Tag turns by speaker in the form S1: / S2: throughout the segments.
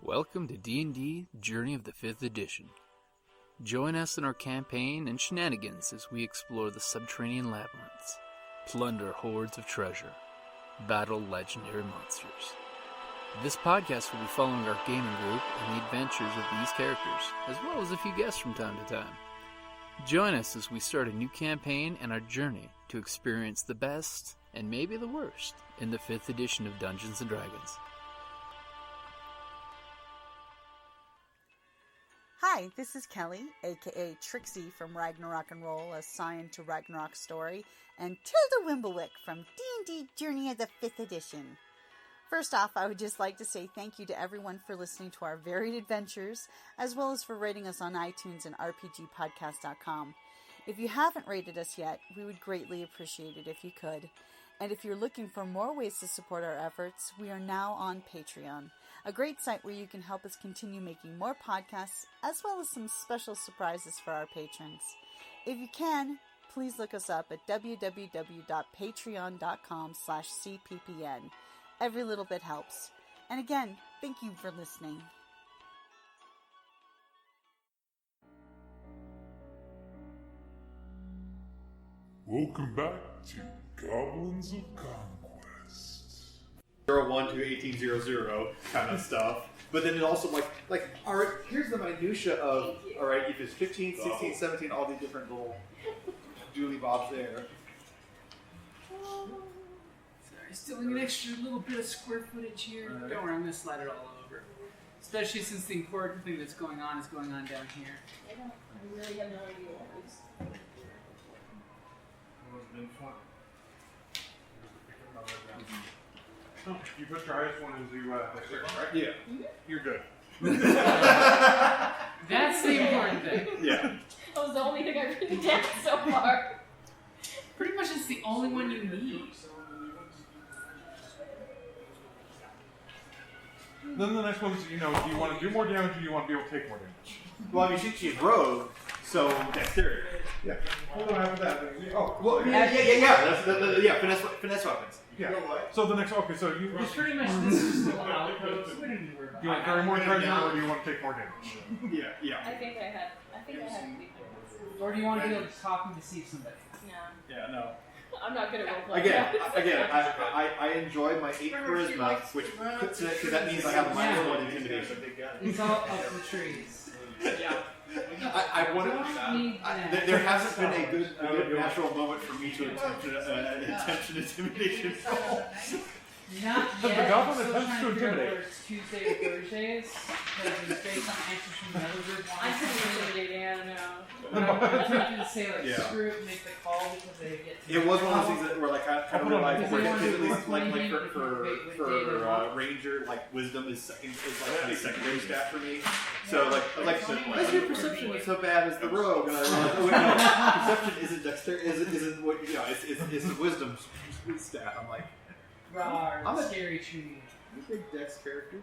S1: Welcome to D&D Journey of the 5th Edition. Join us in our campaign and shenanigans as we explore the subterranean labyrinths, plunder hordes of treasure, battle legendary monsters. This podcast will be following our gaming group and the adventures of these characters, as well as a few guests from time to time. Join us as we start a new campaign and our journey to experience the best, and maybe the worst, in the 5th edition of Dungeons & Dragons.
S2: Hi, this is Kelly, aka Trixie from Ragnarok and Roll, assigned to Ragnarok's story, and Tilda Wimblewick from D&D Journey of the 5th Edition. First off, I would just like to say thank you to everyone for listening to our varied adventures, as well as for rating us on iTunes and RPGpodcast.com. If you haven't rated us yet, we would greatly appreciate it if you could. And if you're looking for more ways to support our efforts, we are now on Patreon, a great site where you can help us continue making more podcasts, as well as some special surprises for our patrons. If you can, please look us up at www.patreon.com/cppn. Every little bit helps. And again, thank you for listening.
S3: Welcome back to Goblins of Conquest.
S4: 01 to 1800 kind of stuff. But then it also like, all right, here's the minutia of, all right, if it's 15, 16, 17, all these different little dooley bobs there.
S5: Sorry, still an extra little bit of square footage here.
S4: Right.
S5: Don't worry, I'm going to slide it all over. Especially since the important thing that's going on is going on down here.
S6: I really have no idea what it is.
S3: It's been fun. You put your highest one into the right?
S4: Yeah.
S3: You're good.
S5: That's the important thing.
S4: Yeah.
S6: That was the only thing I've written down so far.
S5: Pretty much it's the only one you need.
S3: Then the next one is, do you want to do more damage or do you want to be able to take more damage?
S4: Well, I mean, she's rogue, so dexterity.
S3: Yeah. Hold on after that. Oh,
S4: Well, yeah. That's finesse weapons.
S3: yeah. So the next, okay, so you
S5: Pretty much this is still an outpost. We don't need to worry about
S3: do you want to carry more treasure or do you want to take more damage?
S4: Yeah.
S6: I think I have to be famous.
S5: Or do you want to be able to talk and deceive somebody?
S6: No.
S4: Yeah, no.
S6: I'm not good at roleplay.
S4: Again, I enjoy my 8 charisma, which because that means I have my own intimidation.
S5: It's all up the trees. Yeah.
S4: I want to. There hasn't been a good natural moment for me to attempt an intimidation.
S5: Not
S3: The
S5: yet.
S3: goblin
S5: I'm still
S3: attempts
S5: trying
S3: to
S5: figure out
S3: intimidate.
S5: whether it's Tuesday or Thursdays. Because it's based on answers from the other group.
S6: I'm pretty intimidating, I don't know.
S5: But I'm tempted to say, like,
S4: Yeah.
S5: screw it, make the call because they get to
S4: It was one of those things that were like kind of realized
S5: Because
S4: for
S5: they want to
S4: at least
S5: do
S4: like
S5: 20
S4: for ranger, like wisdom is like kind of secondary stat for me. So like why is your perception so bad as the rogue? And I realized, oh wait, no, perception isn't dexterity, isn't what it's the wisdom stat. I'm like,
S5: Rawr,
S4: I'm a-
S5: scary tree.
S4: you big dex character.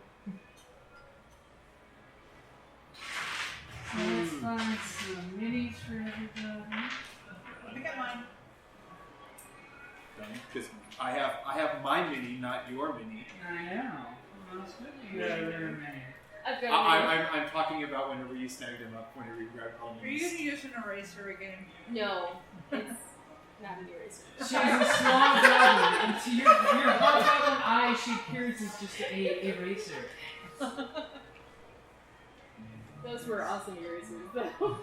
S5: Let's find some minis for everybody.
S6: I got mine.
S4: Because I have my mini, not your mini.
S5: I know. Well, it's good you got a rare mini.
S6: I've got
S4: I'm talking about whenever you snagged him up, whenever you grabbed all
S7: Are you going to use an eraser again?
S6: No, it's not an eraser.
S5: She's a small goblin, and to your hobgoblin eye, she appears as just a eraser.
S6: Those were awesome erasers, though.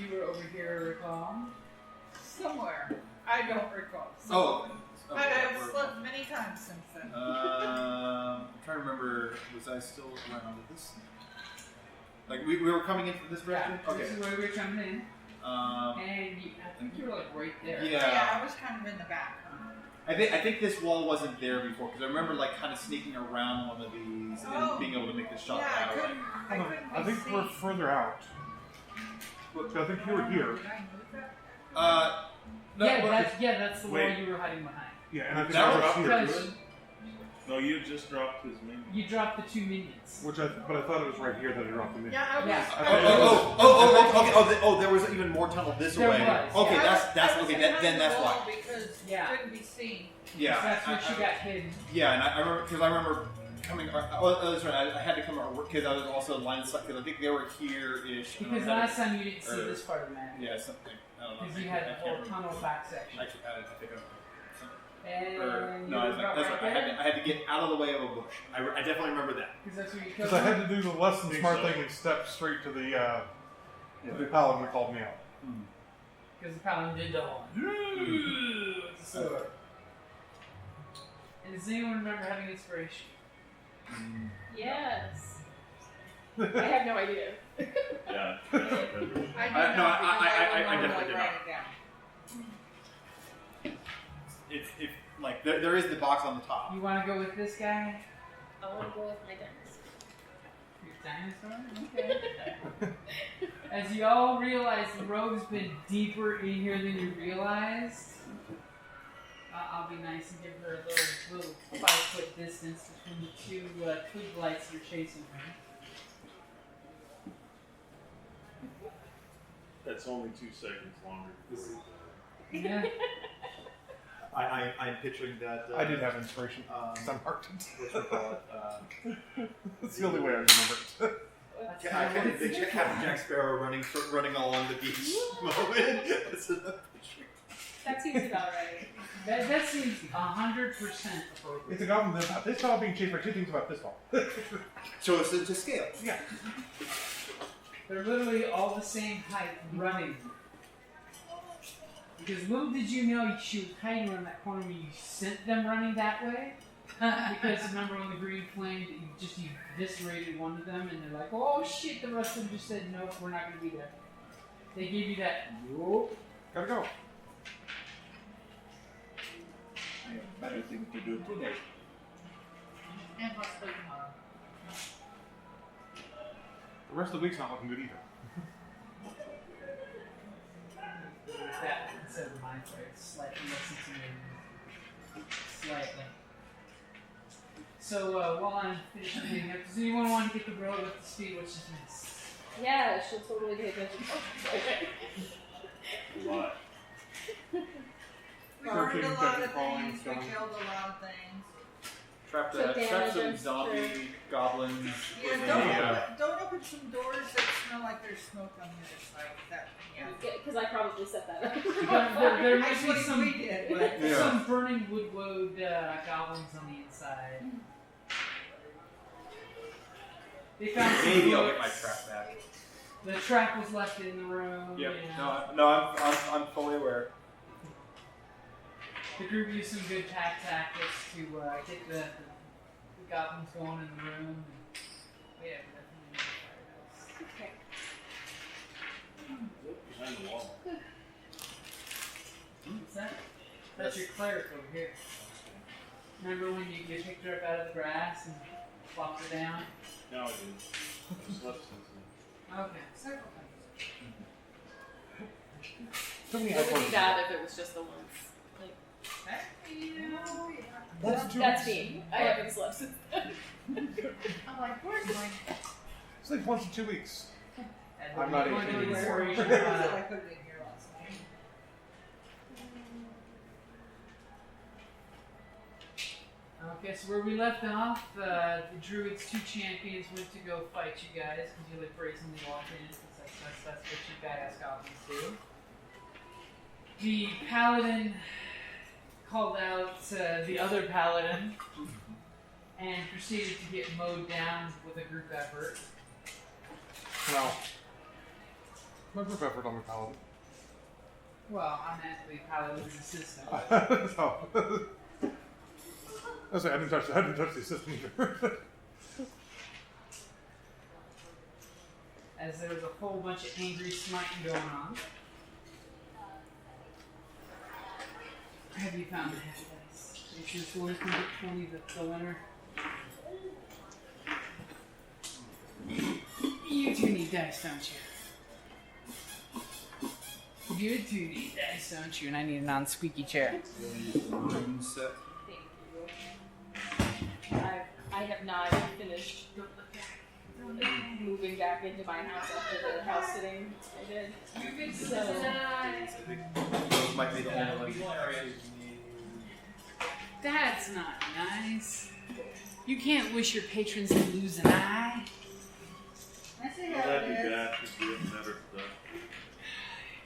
S5: You were over here, recall?
S7: Somewhere. I don't recall. But I've slept many times since then.
S4: I'm trying to remember. Was I still around with this? Like we were coming in from this direction.
S5: Yeah,
S4: Okay.
S5: this is where we were coming in. And I think you were like right there.
S4: Yeah.
S7: I was kind of in the back.
S4: I think this wall wasn't there before because I remember like kind of sneaking around one of these and being able to make the shot.
S7: Yeah, I
S4: that way.
S7: couldn't
S3: I think we're further out. Look, I think you were here.
S7: Did I move that?
S4: No,
S5: that's the wall
S3: Wait.
S5: you were hiding behind.
S3: Yeah, and I think
S4: That
S3: we're
S4: was
S3: up here.
S5: Because
S8: No, you just dropped his minion.
S5: you dropped the 2 minions.
S3: But I thought it was right here that I dropped them in.
S7: Yeah, I was.
S5: Yeah.
S4: Oh, there was even more tunnel this
S5: There
S4: way.
S5: was,
S4: Okay,
S7: I
S4: that's
S7: was
S4: okay.
S7: behind
S4: Then
S7: the
S4: that's
S7: wall
S4: why.
S7: Because
S5: Yeah.
S7: it couldn't be seen.
S4: Yeah.
S5: That's when she got hidden.
S4: Yeah, and I remember coming. Oh, that's right. I had to come because I was also line stuck because I think they were here-ish.
S5: Because last time you didn't see this part of the map.
S4: Yeah, something. I don't know.
S5: Because you had the whole tunnel back section.
S4: Actually, I think
S5: And
S4: no, that's right. I had to get out of the way of a bush. I definitely remember that.
S5: Because that's where you
S3: Because I had to do the less than smart thing and step straight to the paladin that called me out.
S5: Because the paladin did the whole. With the sword. And does anyone remember having inspiration?
S6: Yes. I have no idea.
S8: Yeah.
S7: I do not,
S4: no,
S7: I
S4: definitely did not.
S7: write it down.
S4: If like there is the box on the top.
S5: You want to go with this guy?
S6: I want to go with my dinosaur.
S5: Your dinosaur? Okay. As you all realize, the rogue's been deeper in here than you realized. I'll be nice and give her a little 5-foot distance between the two twig lights you're chasing her.
S8: That's only 2 seconds longer.
S5: Yeah.
S4: I'm picturing that.
S3: I did have inspiration. I'm marked it.
S4: What you call it?
S3: That's the only way I remember it.
S4: The Captain Jack Sparrow running along the beach moment.
S6: That seems about right.
S5: That seems 100% appropriate.
S3: It's a goblin that's about this tall being chased by two things about this tall.
S4: So it's to scale.
S3: Yeah.
S5: They're literally all the same height running. Because little did you know she was hiding around that corner when you sent them running that way. Because remember on the green flame that you eviscerated one of them and they're like, oh shit, the rest of them just said, nope, we're not going to be there. They gave you that, nope.
S3: Gotta go.
S8: I have better things to do today.
S7: And possibly tomorrow.
S3: The rest of the week's not looking good either.
S5: That instead of mine, where it's slightly less intimidating. Slightly. So while I'm finishing cleaning up, does anyone want to get the girl up to speed? What she thinks?
S6: Yeah, she'll totally pay attention.
S8: What?
S7: We learned a lot of
S3: crawling,
S7: things, we
S3: going.
S7: killed a lot of things.
S4: Trapped
S6: Took damage,
S4: some
S6: I'm
S4: zombie
S6: sure.
S4: goblins.
S7: Yeah, don't open some doors that smell like there's smoke on the other side. That, yeah.
S6: Because I probably set that up.
S5: There might be
S7: Actually,
S5: some,
S7: we did, but
S5: some burning wood goblins on the inside. They found some
S4: Maybe I'll get
S5: books.
S4: my trap back.
S5: The trap was left in the room.
S4: Yep.
S5: You know.
S4: No, I'm fully aware.
S5: The group used some good pack tactics to get the goblins going in the room. Yeah, definitely.
S6: Okay.
S8: Behind the wall.
S5: What's that? That's your cleric over here. Remember when you picked her up out of the grass and flopped her down?
S8: No, I didn't. Just left since then.
S5: Okay.
S7: several
S3: So many
S6: It would
S3: headphones.
S6: be bad if it was just the once. Like,
S3: That's
S6: that's me. I haven't slept since then.
S7: I'm like, where's mine?
S3: It's like once in 2 weeks.
S5: And
S3: I'm not
S5: you want to
S3: even
S5: do
S3: kidding.
S5: inspiration,
S7: I could have been here last night.
S5: Okay, so where we left off, the druid's 2 champions went to go fight you guys because you like brazenly walked in. Because that's what you badass goblins do. The paladin called out the other paladin and proceeded to get mowed down with a group effort.
S3: No. My group effort on the paladin.
S5: Well, I'm actually paladin's assistant.
S3: So. I didn't touch the system either.
S5: As there was a whole bunch of angry smiting going on. Have you found the happy dice? You sure Swords can get 20 the winner? You two need dice, don't you? You two need dice, don't you? And I need a non-squeaky chair.
S4: Room set.
S6: I have not finished moving back into my house after the house sitting I did. So,
S4: Those might be the only ones.
S5: That's not nice. You can't wish your patrons to lose an eye.
S6: I see
S8: Well,
S6: how
S8: that'd be
S6: it is.
S8: bad if you didn't better stuff.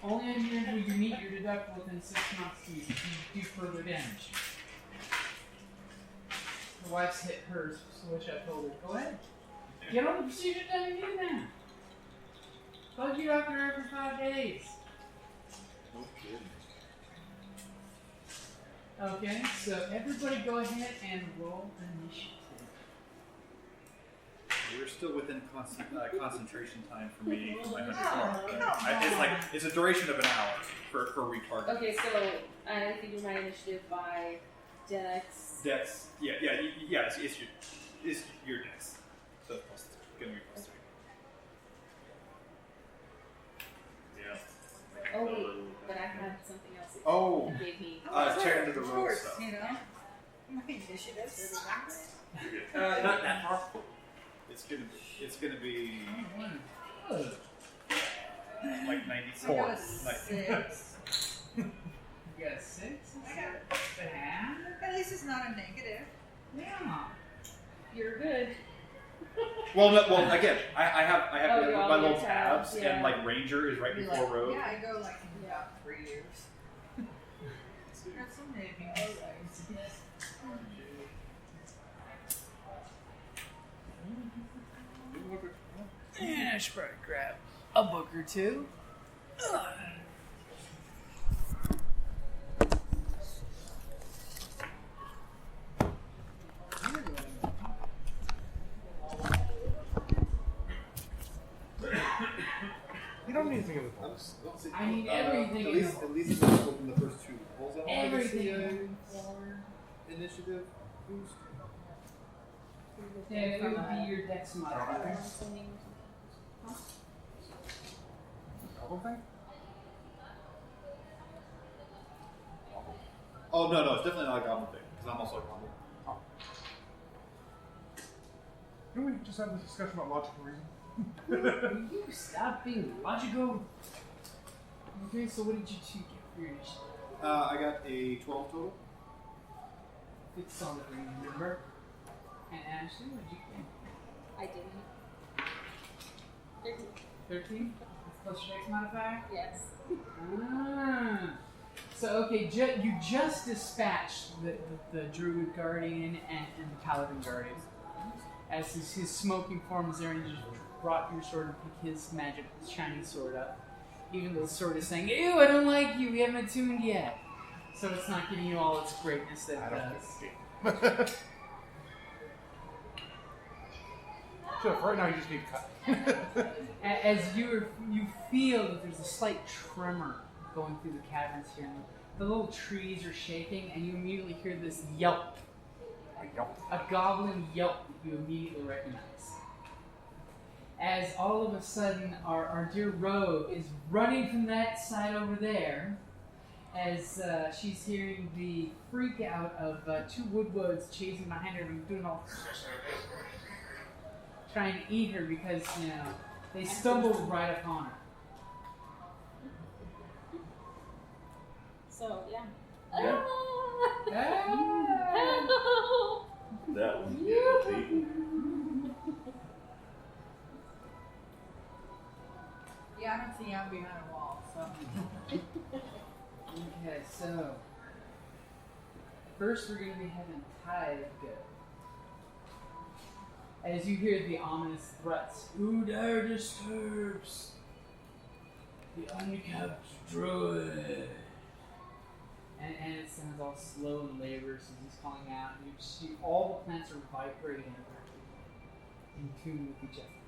S5: Only on years where you meet your deductible within 6 months do further damage. The wife's hit hers, so which I told her, go ahead. Get all the procedure done and get it now. Bug you after every 5 days.
S8: No kidding.
S5: Okay, so everybody go ahead and roll initiative.
S4: We're still within concentration time for me. It's a duration of an hour for retargeting.
S6: Okay, so I figure my initiative by Dex.
S4: Dex, it's your dex. So it's gonna be plus 3.
S8: Yeah.
S6: Oh wait, but I had something else.
S4: Oh.
S6: That gave me.
S4: Tear into the
S7: Of
S4: road
S7: course,
S4: stuff.
S7: you know. My initiative.
S4: Not that far. It's gonna be like 94.
S7: I got a 6.
S5: You got a 6?
S7: I got
S5: Bad?
S7: At least it's not a negative.
S5: Yeah.
S6: You're good.
S4: Well, again, I have
S6: Oh, you're
S4: my
S6: all
S4: little
S6: your tabs,
S4: tabs,
S6: yeah.
S4: and like Ranger is right
S7: Be
S4: before
S7: like,
S4: Road.
S7: Yeah, I go like in about 3 years. That's some navies.
S5: And I should probably grab a book or two.
S3: You don't need anything in the book.
S5: I need everything.
S4: At least it's open the first 2 rolls.
S5: Everything.
S4: Initiative boost.
S5: Yeah, it would be your dex modifier.
S3: Goblin thing?
S4: Oh no, it's definitely not a goblin thing because I'm also a goblin.
S3: Can we just have this discussion about logical reason?
S5: Will you stop being logical? Okay, so what did you two get for your initiative?
S4: I got a 12 total.
S5: Good solid ring number. And Ashley, what did you get?
S6: I didn't. 13.
S5: 13? Plus your dex modifier?
S6: Yes.
S5: Ah. So, okay, you just dispatched the Druid Guardian and the Paladin Guardian. As his smoking form is there, and you just brought your sword and pick his magic shiny sword up. Even though the sword is saying, ew, I don't like you, we haven't attuned yet. So it's not giving you all its greatness that it does.
S3: So for right now, you just need to cut.
S5: As you feel that there's a slight tremor going through the caverns here, and the little trees are shaking, and you immediately hear this yelp. A goblin yelp that you immediately recognize. As all of a sudden, our dear Rogue is running from that side over there, as she's hearing the freak out of 2 woodwoods chasing behind her and doing all trying to eat her because, you know, they stumbled right upon her.
S6: So yeah.
S8: Yeah.
S5: Ah!
S8: That one's getting beaten.
S7: Yeah, I don't see I'm behind a wall, so.
S5: Okay, so first we're going to be having Tide go. As you hear the ominous threats, who dare disturbs the unkept druid? And it sounds all slow and laborious as he's calling out, and you see all the plants are vibrating in tune with each other.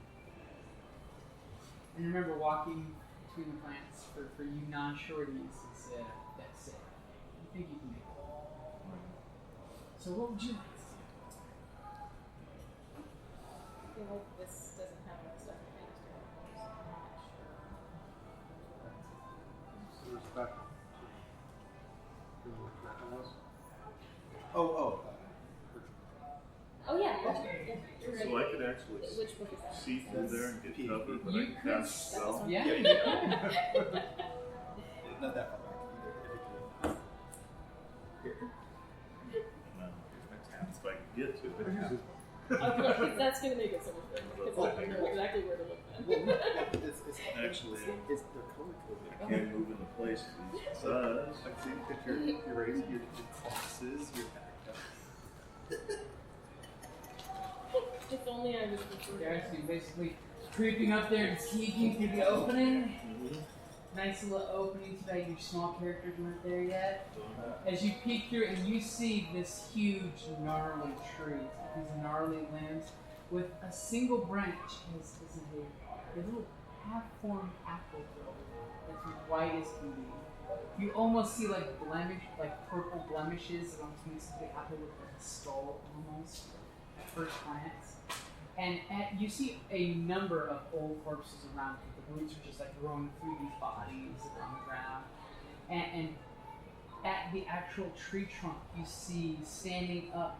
S5: And remember, walking between the plants for you non-shorties is that's it. You think you can do it. So what would you like to see?
S6: I hope this doesn't have enough stuff in it. I'm not sure.
S8: So there's back.
S4: Oh.
S6: Oh yeah. You're
S8: So
S6: ready.
S8: I could actually
S6: Which book is that?
S8: see through there and get cover, but
S5: You
S8: I can
S5: could
S8: cast a spell.
S5: Yeah,
S4: Yeah,
S5: you
S4: you
S5: could.
S4: Not that far back either.
S8: No,
S6: Okay, that's gonna make it so much better because I know exactly where to look then.
S4: It's
S8: Actually,
S4: it's they're color coded.
S8: I can't move into place for these size.
S4: I see that your razor, your glasses, your backpack.
S6: If only I was before.
S5: Yeah, so you're basically creeping up there and sneaking through the opening. Nice little opening, too bad your small characters weren't there yet. As you peek through and you see this huge, gnarly tree, these gnarly limbs, with a single branch as a little half-formed apple grove that's white as can be. You almost see like purple blemishes that almost makes the apple look like a skull almost at first glance. And you see a number of old corpses around it. The roots are just like growing through these bodies that are on the ground. And at the actual tree trunk, you see standing up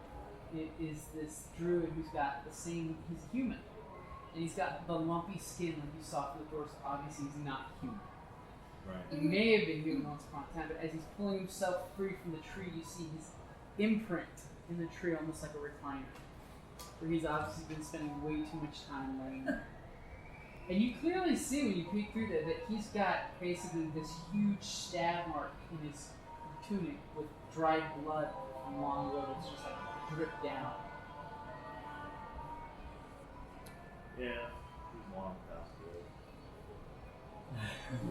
S5: is this druid who's got he's human. And he's got the lumpy skin like you saw through the door, so obviously he's not human.
S8: Right.
S5: He may have been human once upon a time, but as he's pulling himself free from the tree, you see his imprint in the tree almost like a recliner. Where he's obviously been spending way too much time laying there. And you clearly see when you peek through that he's got basically this huge stab mark in his tunic with dried blood from long ago that's just like dripped down.
S8: Yeah, he's long past away.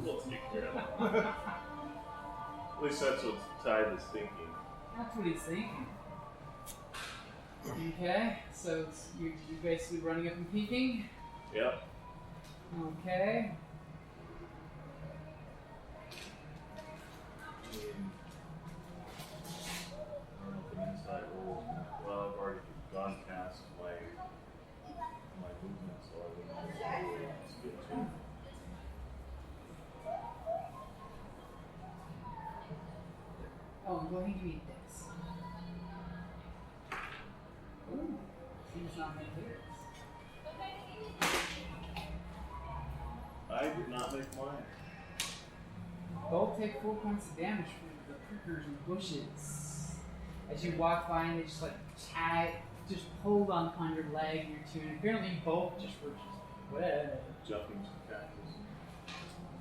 S8: We'll take care of that. At least that's what Tide is thinking.
S5: That's what he's thinking. Okay, so you're basically running up and peeking.
S8: Yep.
S5: Okay.
S8: I don't know if an inside roll. Well, I've already gone past my movement, so I wouldn't know what to get to.
S5: Oh, and go ahead and give me a dex. Ooh, seems not many hits.
S8: I did not make mine.
S5: Both take 4 points of damage from the prickers and bushes. As you walk by and they just like just hold on your leg and your tunic. Apparently you both just were whatever.
S8: Jumping some cactus.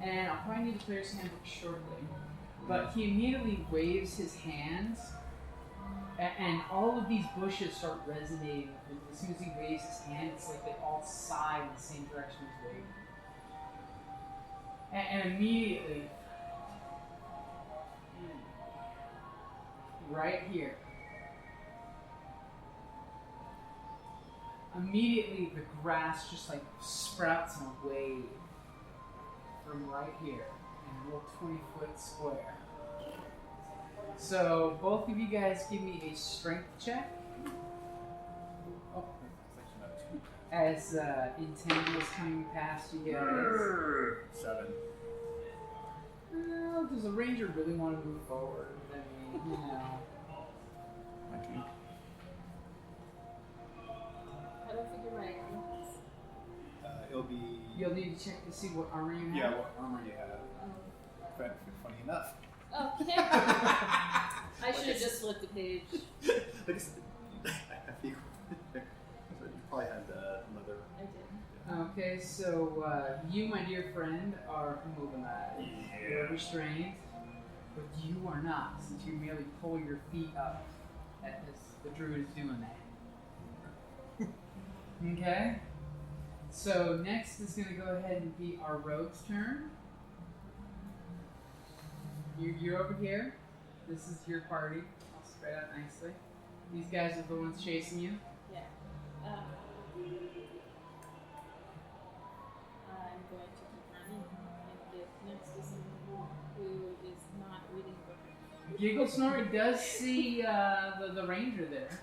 S5: And I'll probably need the player's handbook shortly. But he immediately waves his hands, and all of these bushes start resonating. And as soon as he waves his hand, it's like they all sigh in the same direction he's waving. And immediately, right here, immediately the grass just like sprouts in a wave from right here in a little 20-foot square. So both of you guys give me a strength check. As Entangle is coming past you guys.
S4: 7.
S5: Well, does a ranger really want to move forward? I mean, you know.
S6: I don't figure my armor.
S4: It'll be.
S5: You'll need to check to see what armor you have.
S4: Yeah, what armor you have. Funny enough.
S6: Okay. I should have just flipped the page.
S4: I think you probably had another.
S6: I did.
S5: Okay, so you, my dear friend, are immobilized. You're restrained, but you are not, since you merely pull your feet up as the druid is doing that. Okay? So next is going to go ahead and be our rogue's turn. You're over here. This is your party. I'll spread out nicely. These guys are the ones chasing you.
S6: Yeah. I'm going to keep running and get next to someone who is not reading the book.
S5: Giggle Snort does see the ranger there.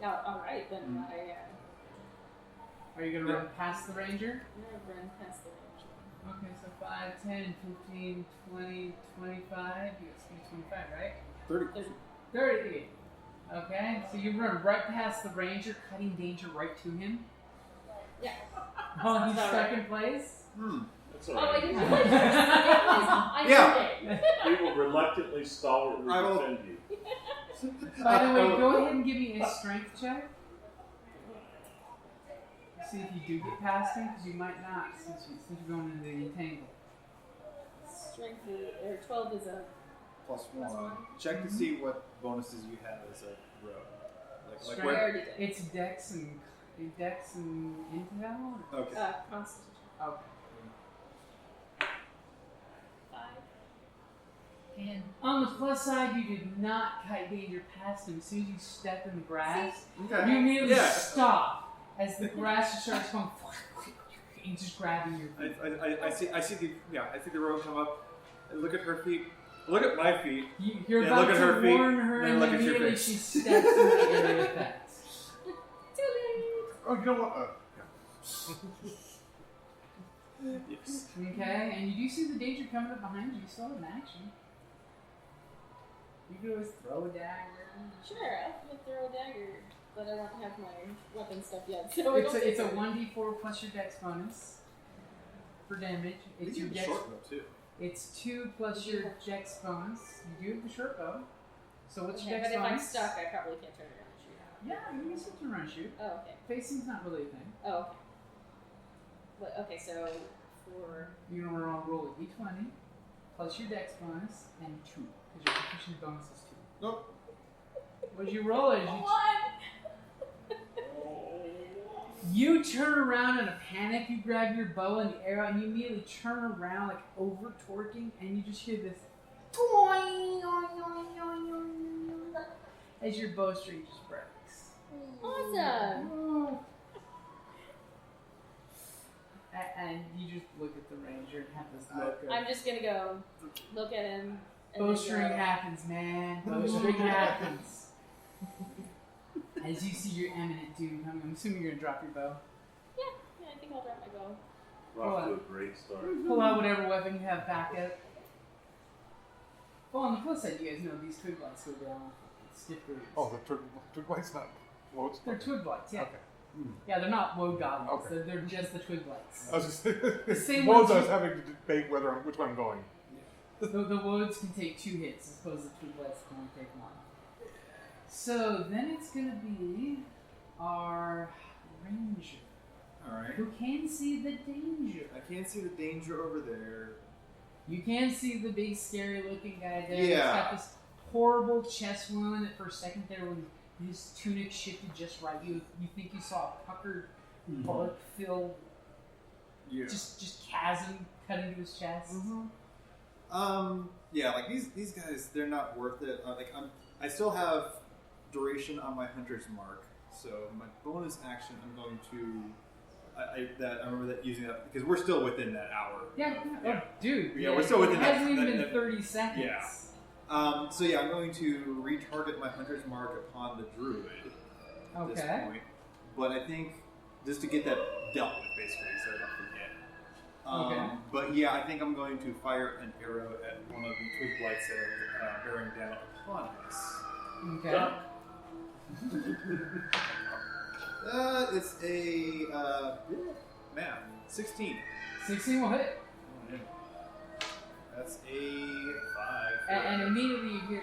S6: Oh, alright, then
S5: Mm-hmm.
S6: I
S5: Are you going to run past the ranger?
S6: run past the range.
S5: Okay, so 5, 10, 15, 20, 25. You got speed 25, right?
S4: 30.
S5: 30. Okay, so you run right past the ranger, cutting danger right to him.
S6: Yeah.
S5: Oh, he's
S6: Sounds
S5: stuck in place?
S8: That's
S6: Oh, I
S8: alright.
S6: didn't realize I
S4: Yeah.
S6: did it.
S8: We will reluctantly, stalwartly
S4: I will-
S8: defend you.
S5: By the way, go ahead and give me a strength check. See if you do get past him, because you might not since you're going into the entangle.
S6: Strength or 12 is a
S4: +1. Check to see what bonuses you have as a rogue. Like
S5: Strength,
S4: where?
S5: it's Dex and Intel? Or?
S4: Okay.
S6: Constitution.
S5: Okay.
S6: 5.
S7: And
S5: On the plus side, you did not kite danger past him. As soon as you step in the grass,
S4: Okay.
S5: you immediately
S4: Yeah.
S5: stop as the grass just starts going and just grabbing your feet.
S4: I see the rogue come up. I look at her feet. Look at my feet.
S5: You're
S4: Then
S5: about
S4: look at
S5: to
S4: her feet,
S5: warn her,
S4: then
S5: and
S4: look at your
S5: immediately
S4: face.
S5: she steps in the area of effects.
S6: Too late.
S3: Oh, you know what?
S4: Yes.
S5: Okay, and you do see the danger coming up behind you. You still have an action. You could always throw a dagger.
S6: Sure, I can throw a dagger, but I don't have my weapon stuff yet. So
S5: It's a 1d4 plus your dex bonus for damage. It's your dex.
S4: Short bow too.
S5: It's 2 plus your dex bonus. You do have the short bow. So what's your
S6: Okay,
S5: dex
S6: but if I'm
S5: bonus?
S6: stuck, I probably can't turn around and shoot.
S5: Yeah, you can still turn around and shoot.
S6: Oh, okay.
S5: Facing's not really a thing.
S6: Oh, okay. But, okay, so for
S5: You're gonna roll a d20 plus your dex bonus and 2 because your proficiency bonus is 2.
S4: Nope.
S5: What'd you roll? Is you turn around in a panic. You grab your bow and the arrow, and you immediately turn around like over torquing, and you just hear this as your bowstring just breaks.
S6: awesome.
S5: And you just look at the ranger and have this look of
S6: I'm just gonna go look at him. And
S5: bowstring
S6: then go,
S5: happens, man. Bowstring happens. As you see your eminent doom coming, I'm assuming you're gonna drop your bow.
S6: Yeah, I think I'll drop my bow.
S8: We're off to a great start.
S5: Pull out whatever weapon you have back up. Well, on the plus side, you guys know these twig blights go down. Stiff boots.
S3: Oh, the twig blight's not. Well, it's
S5: They're twig blights, yeah.
S3: Okay.
S5: Yeah, they're not woad goblins.
S3: Okay.
S5: They're just the twig blights.
S3: I was just
S5: The same
S3: Modes
S5: ones
S3: I was
S5: you-
S3: having to debate which way I'm going.
S5: The woads can take 2 hits as opposed to the twig blights can only take 1. So then it's going to be our ranger,
S4: All right.
S5: who can see the danger.
S4: I can't see the danger over there.
S5: You can see the big scary looking guy there.
S4: Yeah.
S5: He's got this horrible chest wound that for a second there when his tunic shifted just right. You think you saw a puckered bark filled
S4: Yeah.
S5: just chasm cut into his chest.
S4: Yeah, like these guys, they're not worth it. I still have duration on my hunter's mark, so my bonus action, I'm going to. I remember that using that because we're still within that hour.
S5: Yeah, oh, dude.
S4: Yeah, we're still within
S5: it
S4: that-
S5: hasn't even
S4: that-
S5: been 30 seconds.
S4: Yeah. So yeah, I'm going to retarget my hunter's mark upon the druid at this
S5: Okay.
S4: point. But I think just to get that dealt with, basically, so I don't forget.
S5: Okay.
S4: But yeah, I think I'm going to fire an arrow at one of the twig blights that are bearing down upon us.
S5: Okay.
S4: It's a math 16.
S5: 16 will hit.
S4: That's a 5.
S5: And immediately you hear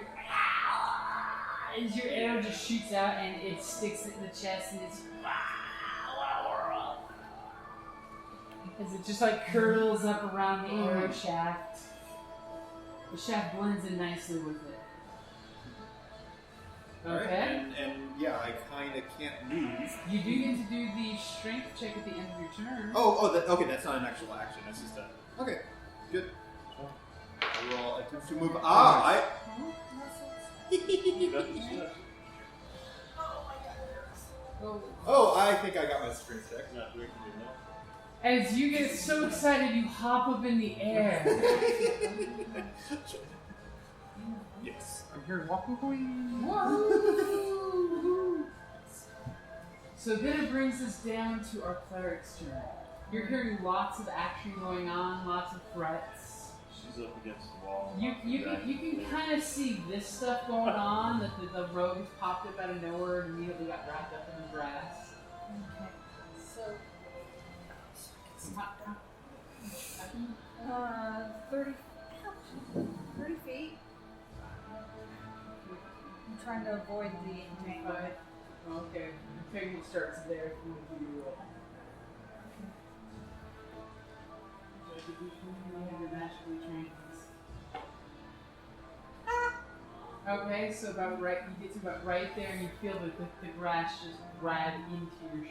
S5: as your arrow just shoots out and it sticks it in the chest and it's as it just like curls up around the arrow shaft. The shaft blends in nicely with it.
S4: Alright,
S5: Okay.
S4: and yeah, I kind of can't move.
S5: You do get to do the strength check at the end of your turn.
S4: Okay, that's not an actual action. That's just a. Okay, good. I will attempt to move. Oh, I think I got my strength check.
S8: Not drinking enough.
S5: As you get so excited, you hop up in the air.
S4: Yes.
S3: I'm hearing walking.
S5: Woo! So then it brings us down to our cleric's turn. You're hearing lots of action going on, lots of threats.
S8: She's up against the wall.
S5: You can kind of see this stuff going on, that the rogues popped up out of nowhere and immediately got wrapped up in the grass.
S6: Okay. So,
S2: 30 feet. I'm trying to avoid the entanglement.
S5: Okay, the entanglement starts there if you want to do you have your magically trained ones. Okay, so about right, you get to about right there, and you feel the grass just grab into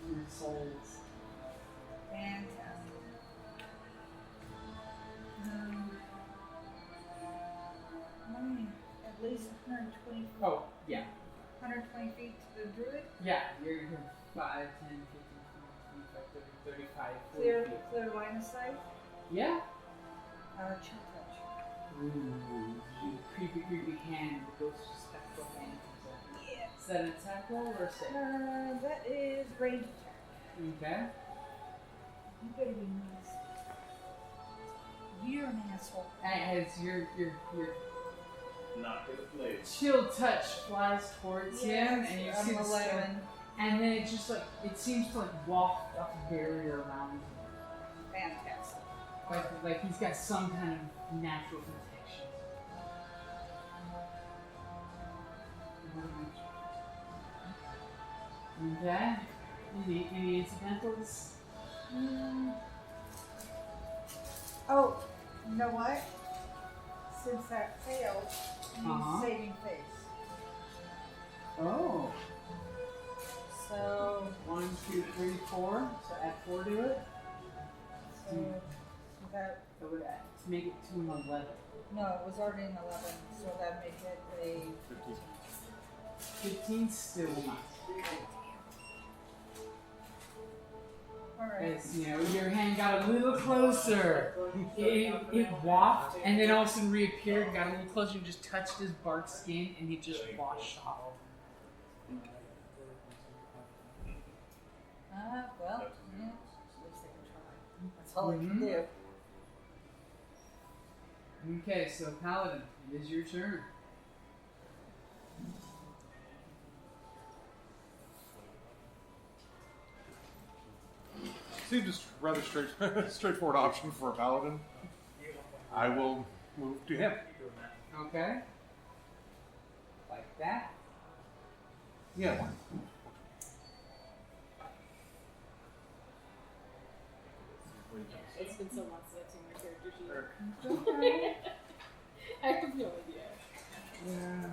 S5: your soles.
S7: Fantastic. At least 120 feet.
S5: Oh, yeah.
S7: 120 feet to the druid.
S5: Yeah, you're 5, 10, 15, 20, 25, 30, 35, 40
S7: Clear,
S5: feet.
S7: clear line of sight.
S5: Yeah.
S7: Chill touch.
S5: Ooh, creepy hand. The ghost just stepped up and
S7: Yeah.
S5: is that an attack roll or a save?
S7: That is range attack.
S5: Okay.
S7: You better be nice. You're an asshole.
S5: As your
S8: Not for the blade.
S5: chill touch flies towards him, and you
S7: I'm
S5: see the
S7: 11.
S5: stone, and then it just it seems to waft up a barrier around him.
S7: Fantastic.
S5: Like he's got some kind of natural protection. Okay. Any incidentals?
S7: Oh, you know what? Since that failed,
S5: Uh-huh.
S7: saving face.
S5: Oh.
S7: So,
S5: 1, 2, 3, 4. So add 4 to it.
S7: so that
S5: So would add, to make it to an 11.
S7: no, it was already an 11. So that make it a
S5: 15 still not.
S7: all right.
S5: As you know, your hand got a little closer. It wafted and then all of a sudden reappeared, got a little closer, and just touched his bark skin, and he just washed off.
S7: Well, yeah. At least I can try. That's all I can do.
S5: Okay, so Paladin, it is your turn.
S3: Seems just rather straightforward option for a paladin. I will move to him.
S5: Okay. Like that.
S3: Yeah.
S6: It's been so long since I've seen my character sheet. I have no idea.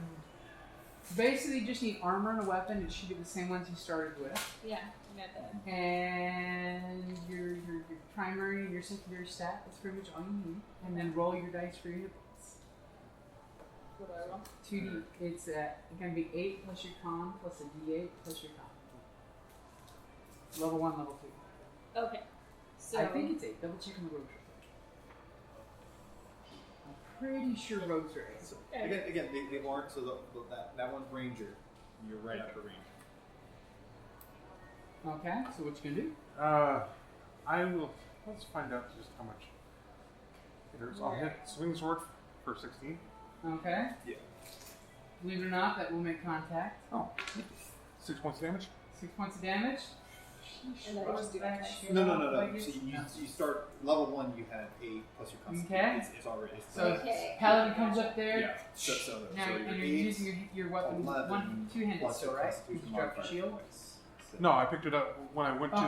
S5: Basically, you just need armor and a weapon, and shoot at the same ones you started with.
S6: Yeah, I got that.
S5: And your primary and your secondary stat, that's pretty much all you need. And then roll your dice for your hit points.
S6: What do I roll?
S5: 2D, it's going to be 8 plus your con, plus a D8 plus your con. Level 1, level 2.
S6: Okay. So
S5: I think it's 8. Double check on the rogues. I'm pretty sure rogues are 8.
S4: So, again, they aren't. So that one's ranger. You're right after ranger.
S5: Okay, so what you gonna do?
S3: I will. Let's find out just how much it is. I'll hit swing sword for 16.
S5: Okay.
S4: Yeah.
S5: Believe it or not, that will make contact.
S3: Oh, 6 points of damage.
S5: 6 points of damage.
S6: And then just do that.
S4: No. So you start level 1. You had 8 plus your constitution.
S5: Okay.
S4: It's already.
S5: So
S6: Okay.
S5: Paladin comes up there.
S4: Yeah. So
S5: Now
S4: you're
S5: and you're
S4: 8,
S5: using your weapon
S4: 11
S5: two-handed
S4: plus
S5: still,
S4: your
S5: right?
S4: constitution
S5: You drop your
S4: modifier
S5: shield.
S4: twice. So-
S3: No, I picked it up when I went to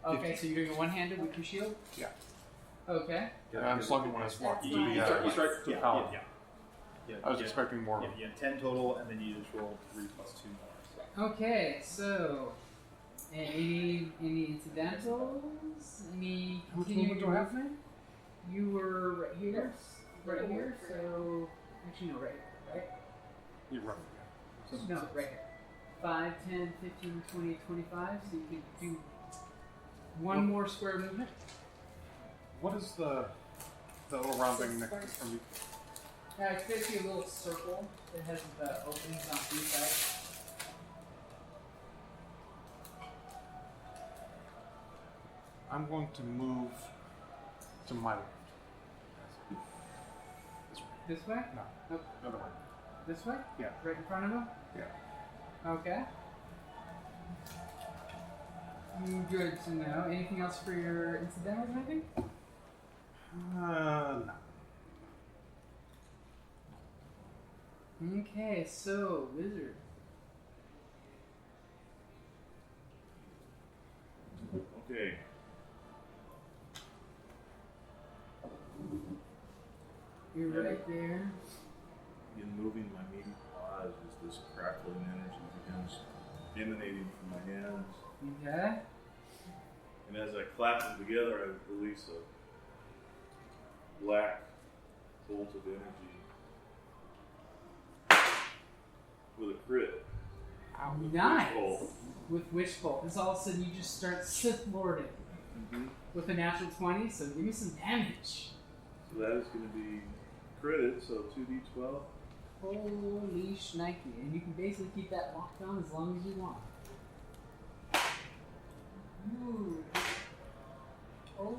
S3: the.
S5: Okay, so you're doing a one-handed with your shield.
S3: Yeah.
S5: Okay.
S3: I'm slugging when I swap to
S6: That's
S3: the.
S6: fine.
S4: You start.
S3: to
S4: Yeah,
S3: paladin.
S4: yeah.
S3: I was expecting more.
S4: Yeah, you had 10 total, and then you just rolled 3 plus 2 more.
S5: Okay, so any incidentals? Any
S3: How much
S5: continuing
S3: movement do I have?
S5: movement? You were right here, so actually no, right here, right?
S3: You're right.
S5: No, right here. 5, 10, 15, 20, 25, so you can do one more square movement.
S3: What is the little round thing next from you?
S5: It's basically a little circle that has the openings on three sides.
S3: I'm going to move to my left.
S5: This way?
S3: No,
S5: Nope.
S3: the other way.
S5: This way?
S3: Yeah.
S5: Right in front of him?
S3: Yeah.
S5: Okay. Good to know. Anything else for your incidentals or anything?
S3: No.
S5: Okay, so, wizard.
S8: Okay.
S5: You're right there.
S8: In moving my meaty paws, as this crackling energy begins emanating from my hands.
S5: Okay.
S8: And as I clap them together, I release a black bolt of energy with a crit.
S5: Nice.
S8: Wishbolt.
S5: With Wishbolt. Because all of a sudden you just start Sith Lording with a natural 20, so give me some damage.
S8: So that is going to be critted, so 2d12.
S5: Holy shnikey. And you can basically keep that locked on as long as you want. Ooh. Oh.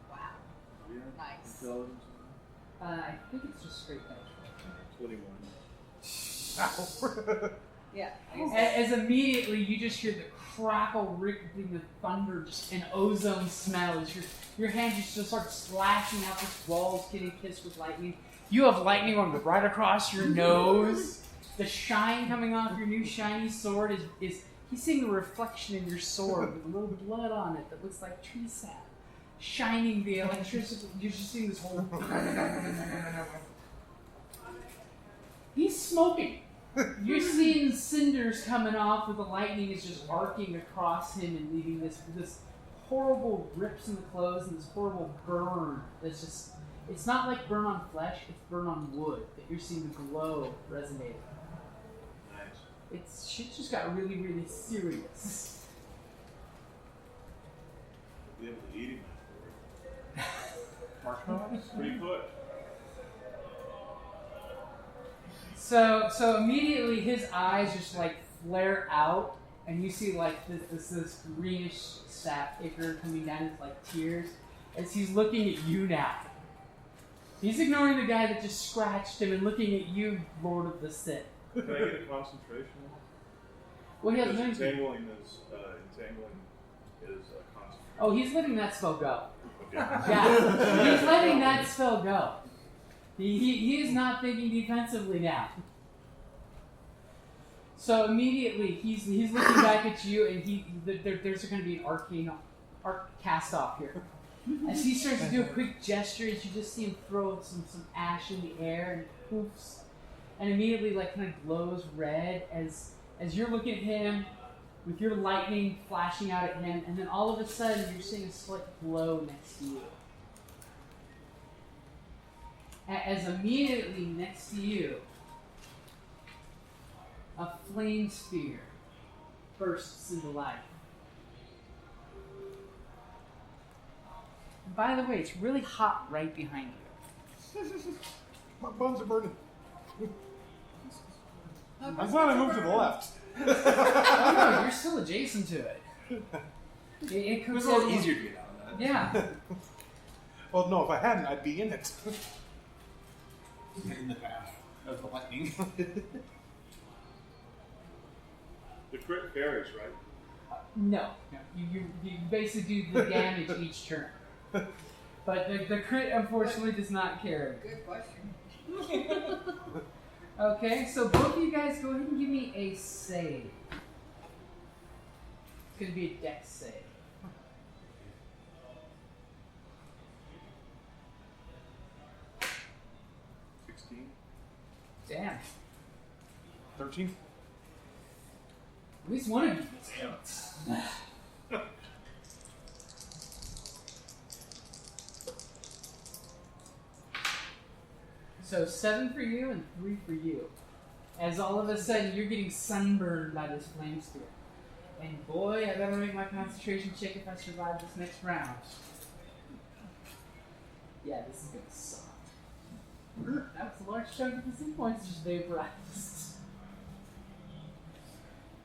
S6: Wow.
S8: Yeah.
S6: Nice.
S8: Intelligence.
S5: I think it's just straight dice.
S8: 21.
S6: Yeah.
S5: As immediately you just hear the crackle, ripping of thunder, just an ozone smell as your hand just starts slashing out this walls, getting kissed with lightning. You have lightning going right across your nose. The shine coming off your new shiny sword is he's seeing the reflection in your sword with a little blood on it that looks like tree sap. Shining the electricity. You're just seeing this whole... He's smoking. You're seeing cinders coming off where the lightning is just arcing across him and leaving this horrible rips in the clothes and this horrible burn that's just... It's not like burn on flesh, it's burn on wood that you're seeing the glow resonating.
S8: Nice.
S5: Shit just got really, really serious.
S8: I'll be able to eat him afterward.
S3: Marshmallows?
S8: Pretty quick.
S5: So immediately his eyes just like flare out, and you see like this greenish sap ichor coming down his like tears as he's looking at you now. He's ignoring the guy that just scratched him and looking at you, Lord of the Sith.
S8: Can I get a concentration?
S5: Well, he has
S8: Because
S5: no-
S8: entangling is concentration.
S5: Oh, he's letting that spell go.
S8: Okay.
S5: Yeah, he's letting that spell go. He is not thinking defensively now. So immediately he's looking back at you, and there's going to be an arc cast off here. As he starts to do a quick gesture, as you just see him throw some ash in the air and poofs, and immediately like kind of glows red as you're looking at him with your lightning flashing out at him, and then all of a sudden you're seeing a slight glow next to you. As immediately next to you, a flame sphere bursts into life. And by the way, it's really hot right behind you.
S3: My buns are burning. I'm glad I moved to the left.
S5: Oh no, you're still adjacent to it. It
S9: was a little easier to get out of that.
S5: Yeah.
S3: Well, no, if I hadn't, I'd be in it.
S9: In the path of the lightning.
S8: The crit carries, right?
S5: No. You basically do the damage each turn. But the crit unfortunately does not carry.
S7: Good question.
S5: Okay, so both of you guys go ahead and give me a save. It's going to be a dex save. Damn.
S3: 13?
S5: At least one of you gets hit. So 7 for you and 3 for you. As all of a sudden you're getting sunburned by this flame sphere. And boy, I better make my concentration check if I survive this next round. Yeah, this is gonna suck. That was a large chunk of the hit points just vaporized.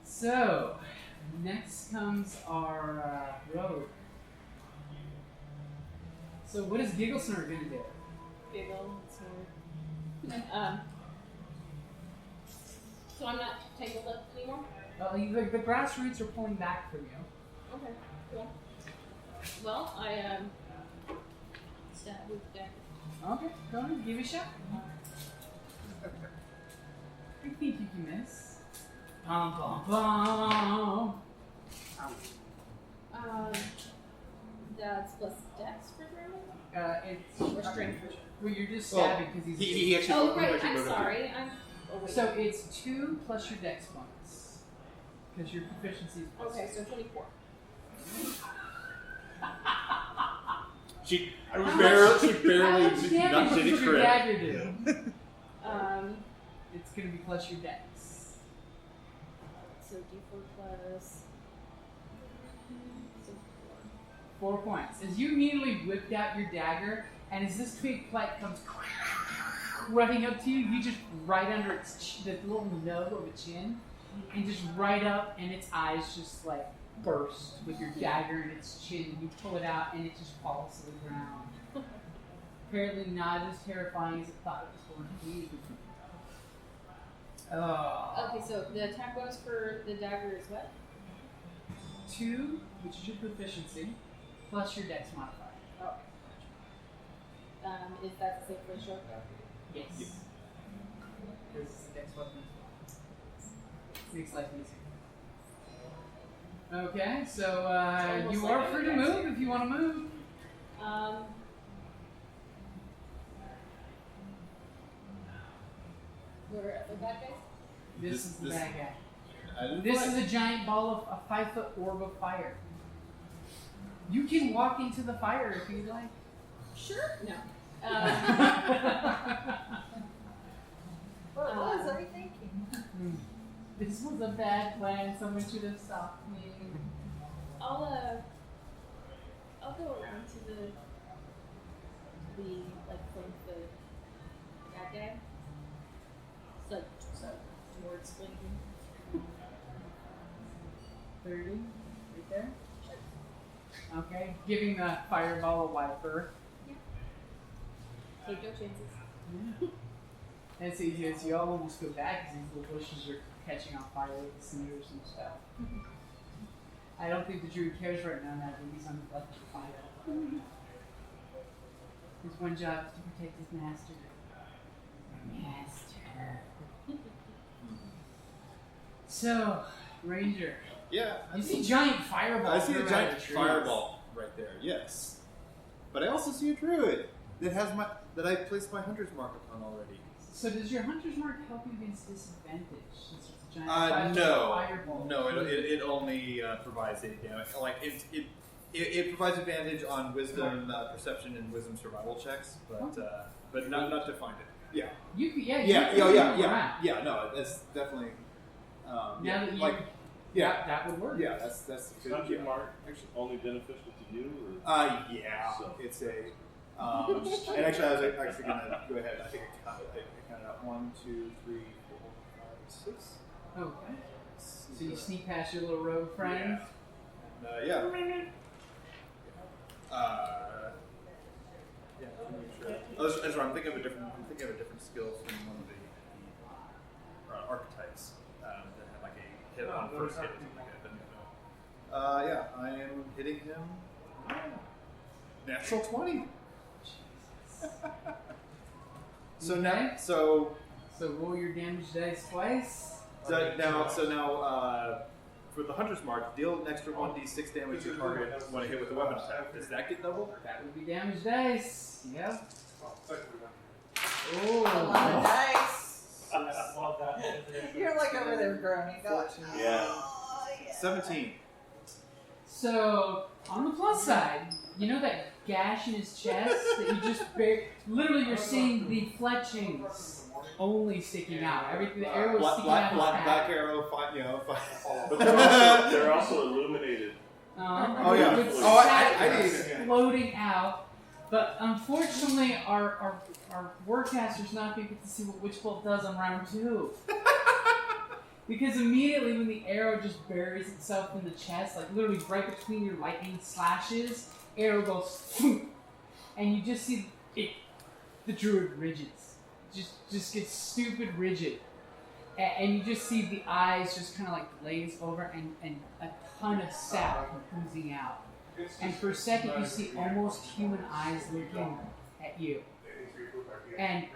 S5: So, next comes our rogue. So what is Giggle Snort gonna do?
S6: Giggle, sword. So I'm not tangled up anymore?
S5: The grass roots are pulling back from you.
S6: Okay, cool. Well, I stab with the dagger.
S5: Okay, go ahead, give it a shot. I think you can miss. Bum, bum, bum.
S6: That's plus dex for throwing?
S5: It's
S6: Or strength.
S5: Well, you're just stabbing because he's.
S4: He actually.
S6: Oh,
S4: he
S6: right.
S4: actually
S6: I'm
S4: moved up
S6: sorry.
S4: here.
S5: So it's 2 plus your dex points. Because your proficiency is plus
S6: Okay, so 24.
S4: She
S5: How much
S4: barely
S5: damage
S4: did
S5: does
S4: a
S5: your
S4: crit.
S5: dagger do? It's going to be plus your dex.
S6: So D4 plus. So
S5: 4 points. As you immediately whipped out your dagger, and as this twig plate comes running up to you, you just right under its the little nub of its chin, and just right up, and its eyes just like burst with your dagger in its chin. And you pull it out, and it just falls to the ground. Apparently, not as terrifying as it thought it was going to be.
S6: Okay, so the attack bonus for the dagger is what?
S5: 2, which is your proficiency, plus your dex modifier.
S6: Is that the same ratio?
S5: Yes. Because it's a dex weapon. Makes life easier. Okay, so you are free to move if you want to move.
S6: Where are the bad guys?
S5: This is the bad guy.
S8: I didn't
S5: This
S8: fight.
S5: is a giant ball of a 5-foot orb of fire. You can walk into the fire if you'd like.
S6: Sure. No.
S7: What was I thinking?
S5: This was a bad plan. Someone should have stopped me.
S6: I'll go around to the from the bad guy. So towards Lincoln.
S5: 30, right there. Okay, giving the fireball a wiper.
S6: Take no chances.
S5: That's easy as you all almost go back because these little bushes are catching on fire with the cinders and stuff. I don't think the druid cares right now that he's unelectrified. His one job is to protect his master. So, Ranger.
S4: Yeah.
S5: You see giant fireball.
S4: I see a
S5: coming out
S4: giant
S5: of the trees.
S4: fireball right there. Yes. But I also see a druid that I placed my hunter's mark upon already.
S5: So does your hunter's mark help you against disadvantage? Since it's a giant
S4: No.
S5: fireball.
S4: No, it only provides 80 damage. Like it provides advantage on wisdom, perception, and wisdom survival checks, but not to find it. Yeah.
S5: You can,
S4: Yeah. No, that's definitely.
S5: Now that you, that would work.
S8: Yeah, that's the Hunter mark actually only beneficial to you, or
S4: yeah,
S8: so.
S4: it's a. And actually, I was actually gonna go ahead. I think I counted out 1, 2, 3, 4, 5, 6.
S5: Okay. So you sneak past your little rogue friend.
S4: Yeah. Ezra, I'm thinking of a different skill from one of the archetypes that have like a hit on first hit or something like that. Yeah, I am hitting him. Natural 20. So
S5: roll your damage dice twice.
S4: Now, for the hunter's mark, deal an extra 1d6 damage to target when I hit with a weapon attack. Does that get doubled?
S5: That would be damage dice. Yep.
S7: A lot of dice. You're like over there groaning.
S8: Yeah.
S4: 17.
S5: So, on the plus side, you know that gash in his chest that you just literally you're seeing the fletchings only sticking out. Everything, the arrow was sticking out.
S4: Black arrow, fine.
S8: But they're also illuminated.
S4: Oh yeah.
S5: With
S4: I didn't even.
S5: floating out. But unfortunately, our warcaster's not going to get to see what Witchbolt does on round 2. Because immediately when the arrow just buries itself in the chest, like literally right between your lightning slashes, arrow goes thump, and you just see it. The druid ridges, just gets stupid rigid, and you just see the eyes just kind of like glaze over, and a ton of sap oozing out. And for a second, you see almost human eyes looking at you. And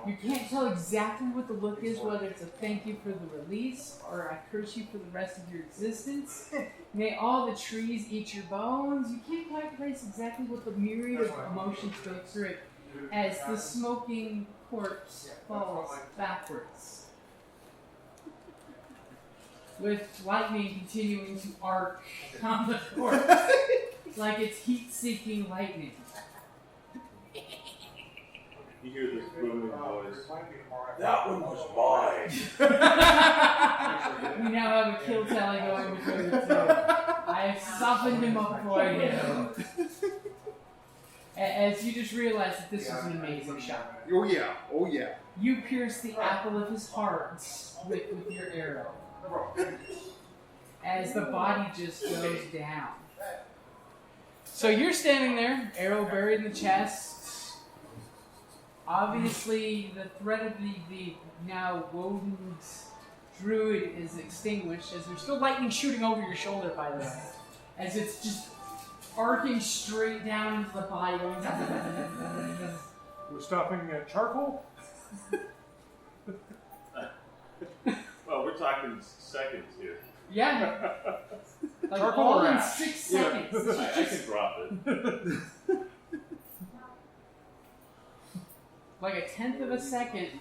S5: You can't tell exactly what the look is, whether it's a thank you for the release or I curse you for the rest of your existence. May all the trees eat your bones. You can't quite place exactly what the myriad of emotions go through it as the smoking corpse falls backwards. With lightning continuing to arc on the corpse like it's heat-seeking lightning.
S8: You hear this booming voice.
S9: That one was mine.
S5: We now have a kill tally going between the two. I have softened him up for you. As you just realize that this was an amazing shot.
S4: Oh yeah, oh yeah.
S5: You pierce the apple of his heart with your arrow. As the body just goes down. So you're standing there, arrow buried in the chest. Obviously, the threat of the now wounded druid is extinguished, as there's still lightning shooting over your shoulder, by the way. As it's just arcing straight down into the body.
S3: We're stopping at charcoal?
S8: Well, we're talking seconds here.
S5: Yeah. Like
S3: Charcoal
S5: all
S3: or
S5: in
S3: ash?
S5: 6 seconds.
S8: I can drop it.
S5: Like a tenth of a second.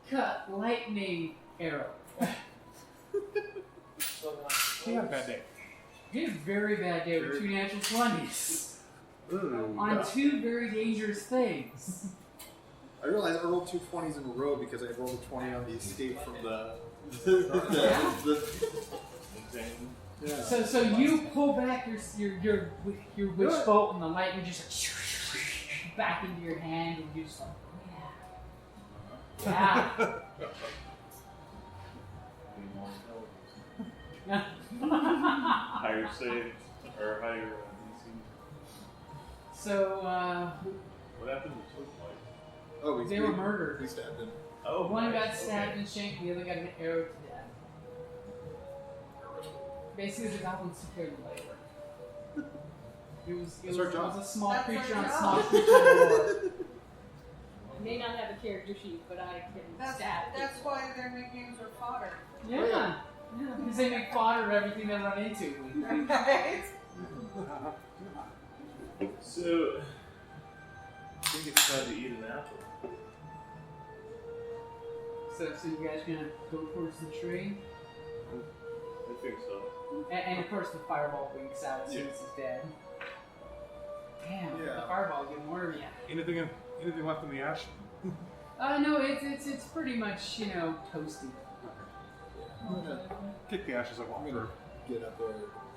S5: Cut, lightning, arrow.
S3: He had a bad day.
S5: You had a very bad day with 2 natural 20s.
S4: Ooh,
S5: On 2 very dangerous things.
S4: I realized I rolled 2 20s in a row because I rolled a 20 on the escape from the yeah.
S5: So you pull back your witch bolt and the lightning just back into your hand and you just like, yeah. Yeah.
S8: Higher save or higher DC.
S5: So
S8: What happened to Twilight?
S4: Oh,
S5: they were murdered.
S4: We stabbed him.
S8: Oh,
S5: One
S8: nice.
S5: got stabbed and shanked, the other got an arrow to death. Basically, the goblins took care of the labor. It was a small
S7: That's our
S5: creature on
S7: job.
S5: small creature war.
S6: I may not have a character sheet, but I can stab.
S7: That's why their nicknames are fodder.
S5: Yeah. Yeah, because they make fodder of everything they run into.
S7: Right?
S8: So, I think it's time to eat an apple.
S5: So you guys gonna go towards the tree?
S8: I think so.
S5: And of course the fireball winks out as soon as he's dead. Damn,
S4: Yeah.
S5: the fireball get more of you.
S3: Anything left in the ash?
S5: No, it's pretty much, toasty.
S4: I'm gonna
S3: Kick the ashes up.
S4: I'm gonna get up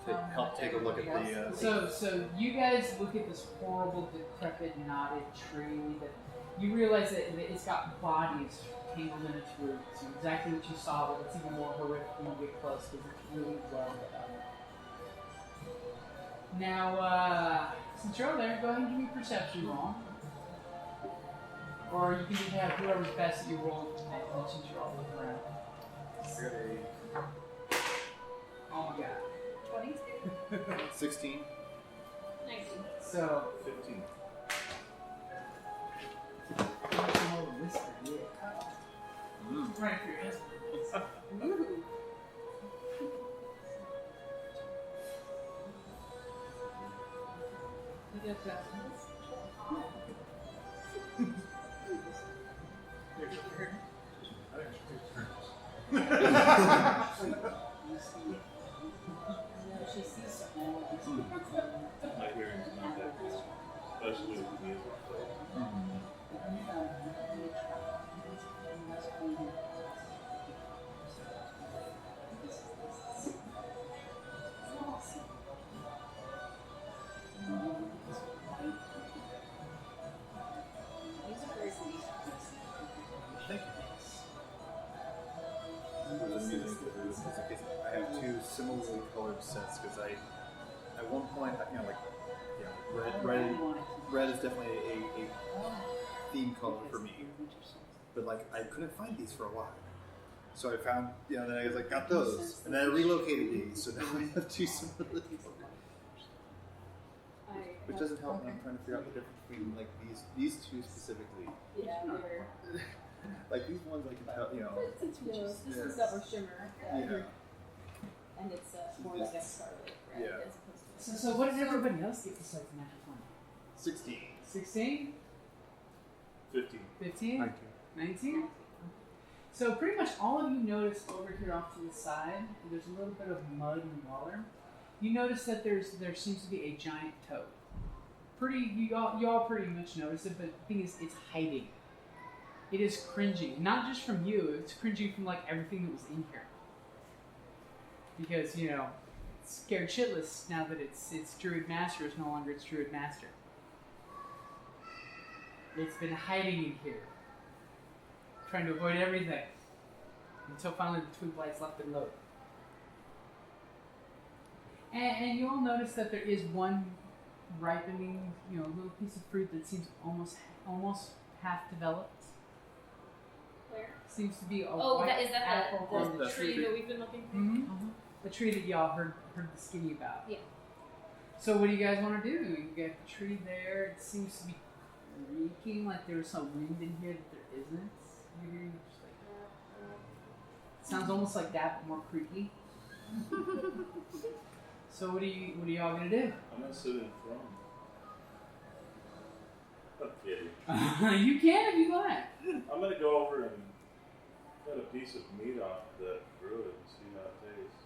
S4: there, help take a look at the.
S5: So you guys look at this horrible, decrepit, knotted tree that you realize that it's got bodies tangled in its roots. And exactly what you saw, but it's even more horrific when you get close because it's really well done. Now, since you're over there, go ahead and give me a perception roll. Or you can just have whoever's best that you roll since you're all looking around.
S4: I got
S5: Oh my god.
S7: 20?
S4: a 16.
S6: 19.
S5: So,
S8: 15.
S5: right for your husband.
S7: Ooh.
S6: You got that. No, she sees
S8: My hearing's not that good, especially with the music playing.
S4: Thank you. I have 2 similarly colored sets because at one point, red is definitely a theme color for me. But I couldn't find these for a while. So I found, then I was got those. And then I relocated these, so now I have 2 similarly colored.
S6: I
S4: which doesn't help when I'm trying to figure out the difference between like these two specifically.
S6: Yeah, they're.
S4: Like these ones I can tell, you know.
S6: It's yellow. This is silver shimmer.
S4: Yeah.
S6: And it's more like a scarlet red
S4: Yeah.
S6: as opposed to.
S5: So what did everybody else get besides the natural
S4: 16.
S5: 16?
S8: 15.
S5: 15?
S3: 19.
S5: 19? So pretty much all of you notice over here off to the side, there's a little bit of mud and water. You notice that there seems to be a giant toad. You all pretty much notice it, but the thing is, it's hiding. It is cringing, not just from you. It's cringing from like everything that was in here. Because it's scared shitless now that its Druid Master is no longer its Druid Master. It's been hiding in here, trying to avoid everything, until finally the twin blights left it alone. And you all notice that there is one ripening, little piece of fruit that seems almost half developed.
S6: Where?
S5: Seems to be a
S6: Oh,
S5: white
S6: is that
S5: apple.
S6: the tree that we've been looking for?
S5: Mm-hmm. The tree that y'all heard the skinny about.
S6: Yeah.
S5: So what do you guys want to do? You get the tree there. It seems to be reeking like there was some wind in here that there isn't. You're hearing just sounds almost like that, but more creaky. So what are y'all gonna do?
S8: I'm gonna sit in front. I'm kidding.
S5: You can if you like.
S8: I'm gonna go over and cut a piece of meat off that druid and see how it tastes.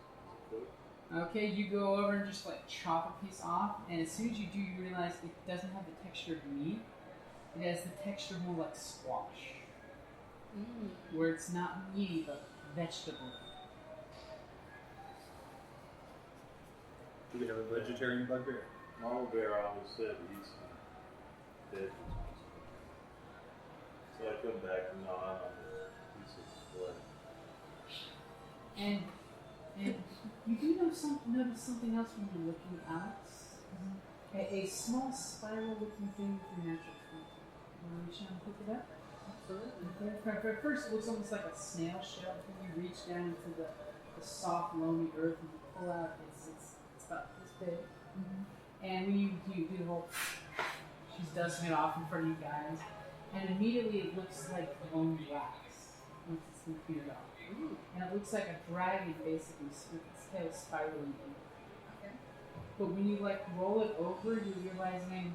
S8: Is it cooked?
S5: Okay, you go over and just like chop a piece off, and as soon as you do, you realize it doesn't have the texture of meat. It has the texture more like squash, where it's not meaty but vegetable.
S4: Do we have a vegetarian bugbear?
S8: Mama Bear always said eat some dead. So I come back and gnaw on a piece of blood.
S5: And you do notice something else when you're looking out. A small spiral-looking thing with your natural fruit. You want to reach down and pick it up? Absolutely. Okay. At first, it looks almost like a snail shell. When you reach down into the soft, loamy earth and you pull out, it's about this big. And when you do the whole, she's dusting it off in front of you guys, and immediately it looks like blown wax once it's been cleared off. And it looks like a dragon basically with its tail spiraling in.
S7: Okay.
S5: But when you roll it over, you're realizing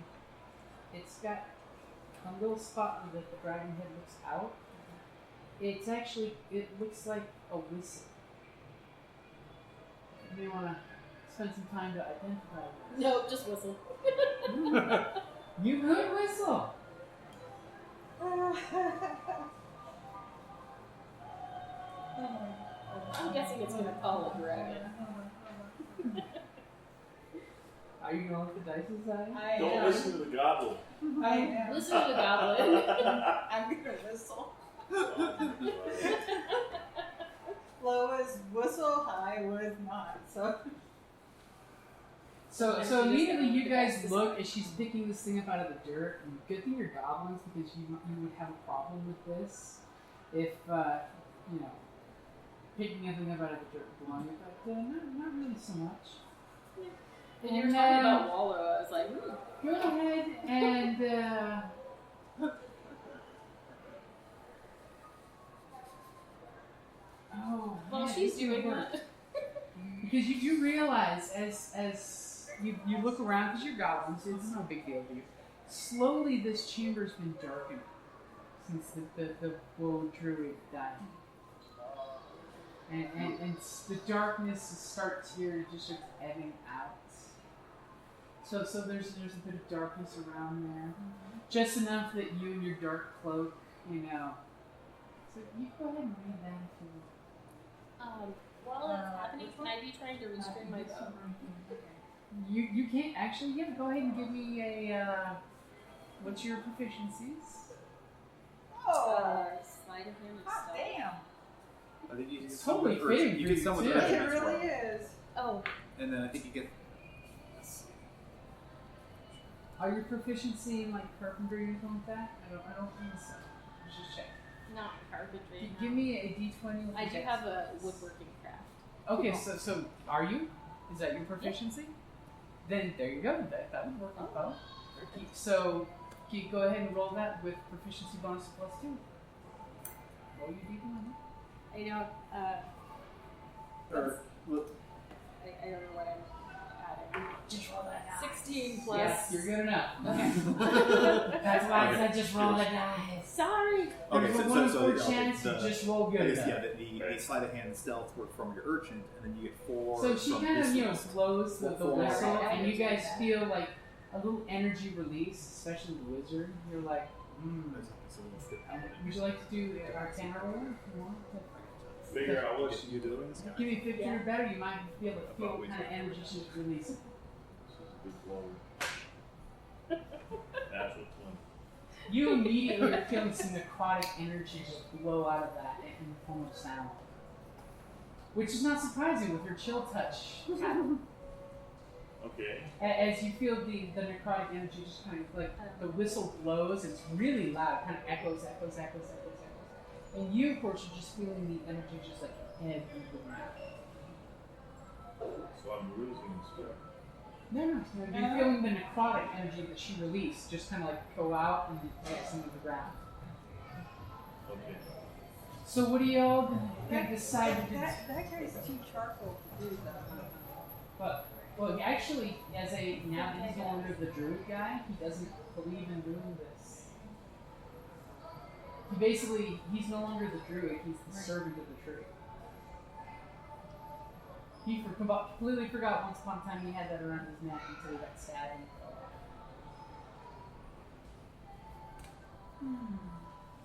S5: it's got a little spot where the dragon head looks out. It looks like a whistle. You may want to spend some time to identify this.
S6: No, just whistle.
S5: You could whistle.
S6: I'm guessing it's gonna call a dragon.
S5: Are you going with the dice inside?
S8: Don't listen to the goblin.
S7: I am.
S6: Listen to the goblin.
S7: I'm gonna whistle.
S8: Oh,
S7: Low was whistle, high was not.
S5: So immediately you guys look as she's picking this thing up out of the dirt. And good thing you're goblins because you would have a problem with this if picking everything up out of the dirt belonged, but not really so much.
S6: And you were talking about wallow. I was like,
S5: Go ahead and
S6: while she's doing that.
S5: Because you do realize as you look around, because you're goblins, it's no big deal to you. Slowly, this chamber's been darkening since the woe druid died, and the darkness starts here, just starts ebbing out. So there's a bit of darkness around there, just enough that you and your dark cloak, So you go ahead and read that if you.
S6: While that's happening, can I be trying to restrain my bow?
S5: You can't actually. Yeah, go ahead and give me a. What's your proficiencies?
S7: Oh,
S6: Sleight of hand and
S7: hot
S6: stealth.
S7: damn.
S4: I think you
S5: It's totally fitting
S4: you
S5: for
S4: get some of
S5: you,
S4: the
S5: too.
S7: It
S4: as
S7: really
S4: well.
S7: is.
S6: Oh,
S4: And then I think you get.
S5: Are your proficiency in carpentry or anything like that? I don't think so. Let's just check.
S6: not carpentry.
S5: Give me a d20. With
S6: I
S5: the
S6: do
S5: dex.
S6: have a woodworking craft.
S5: Okay, so are you? Is that your proficiency? Then there you go. That would work out well. So you go ahead and roll that with proficiency bonus of +2. Roll your d1.
S6: I don't.
S4: Or, look,
S6: I don't know what I'm adding.
S5: Just roll that die.
S6: 16 plus.
S5: Yes, you're good enough.
S6: Okay.
S5: That's why I said just roll the die.
S6: Sorry.
S5: There's a 1 in 4 chance you just roll
S4: I
S5: good.
S4: guess, yeah, the sleight of hand stealth work from your urchin, and then you get 4.
S5: So she
S4: from
S5: kind of,
S4: distance.
S5: blows the
S4: Four.
S5: whistle, and you guys feel like a little energy release, especially the wizard. You're like, would you like to do Arcana roll if you want?
S8: Figure out what you doing.
S5: Give me 15 or better, you might feel what kind of energy she's releasing.
S8: Big blow. Natural 20.
S5: You immediately are feeling some necrotic energy just blow out of that in the form of sound. Which is not surprising with her chill touch.
S8: Okay.
S5: As you feel the necrotic energy just kind of like the whistle blows, it's really loud, kind of echoes. And you, of course, are just feeling the energy just like head into the ground.
S8: So I'm losing stuff.
S5: No, you're feeling the necrotic energy that she released just kind of like go out and mix into the ground.
S8: Okay.
S5: So what do y'all decide to do?
S7: That carries too charcoal to do that.
S5: Well, actually, now that he's no longer the druid guy, he doesn't believe in doing this. He's no longer the druid, he's the servant of the tree. He completely forgot once upon a time he had that around his neck until he got stabbed and fell off.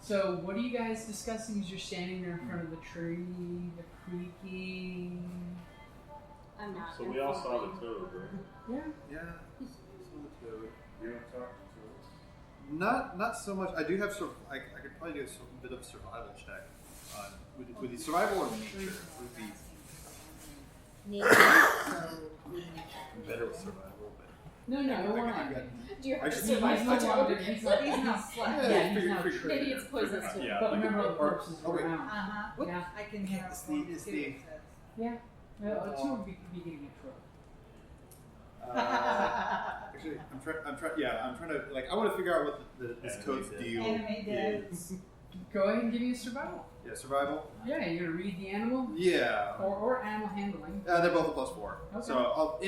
S5: So, what are you guys discussing as you're standing there in front of the tree, the creaking?
S6: I'm not.
S8: So we all saw the toad, right?
S5: Yeah.
S4: Yeah. So the toad.
S8: You don't talk to
S4: Not so much. I do have I could probably do a bit of survival check. Would the survival or nature would be better with survival, but
S5: No,
S4: I
S5: we're
S4: could
S5: not.
S6: Do you have to
S5: He's
S6: survive
S5: no
S6: the
S5: longer.
S6: toad?
S5: He's not slack. Yeah, he's not true.
S6: Maybe it's poisonous too.
S8: Yeah.
S5: But remember, all the corpses
S4: Oh, wait.
S5: around.
S7: Uh-huh.
S5: Yeah.
S7: I can hear
S4: It's the
S5: Yeah. Two would be getting in trouble.
S4: actually, I'm trying to I want to figure out what this toad's deal
S7: Animated.
S4: is.
S5: Go ahead and give me a survival.
S4: Yeah, survival.
S5: Yeah, you're gonna read the animal
S4: Yeah.
S5: or animal handling.
S4: They're both a +4.
S5: Okay.
S4: So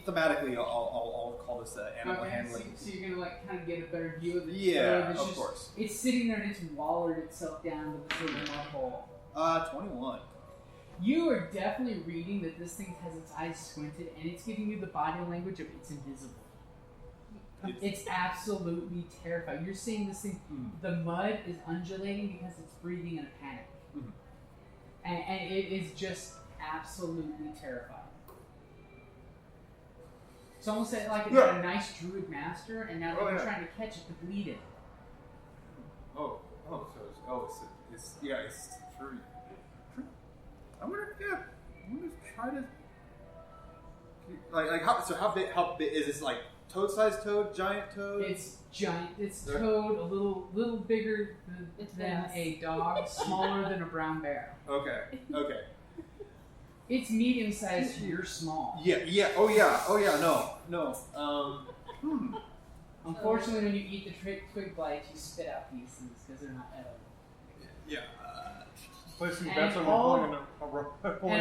S4: thematically, I'll call this animal handling.
S5: So you're gonna kind of get a better view of the
S4: Yeah,
S5: toad.
S4: of course.
S5: It's sitting there and it's wallered itself down to the sort of mud hole.
S4: 21.
S5: You are definitely reading that this thing has its eyes squinted and it's giving you the body language of it's invisible. It's absolutely terrifying. You're seeing this thing, the mud is undulating because it's breathing in a panic.
S4: Mhm.
S5: And it is just absolutely terrifying. It's almost like it had a nice druid master and now they're trying to catch it to bleed it.
S4: So it's true. I wonder if try to how big is this, like toad-sized toad, giant toad?
S5: It's giant. It's toad, a little bigger than a dog, smaller than a brown bear.
S4: Okay.
S5: It's medium sized. You're small.
S4: Yeah. Oh yeah. No.
S5: Unfortunately, when you eat the twig blight, you spit out pieces because they're not edible.
S3: Yeah. Placing
S5: And
S3: bets on
S5: all-
S3: pulling a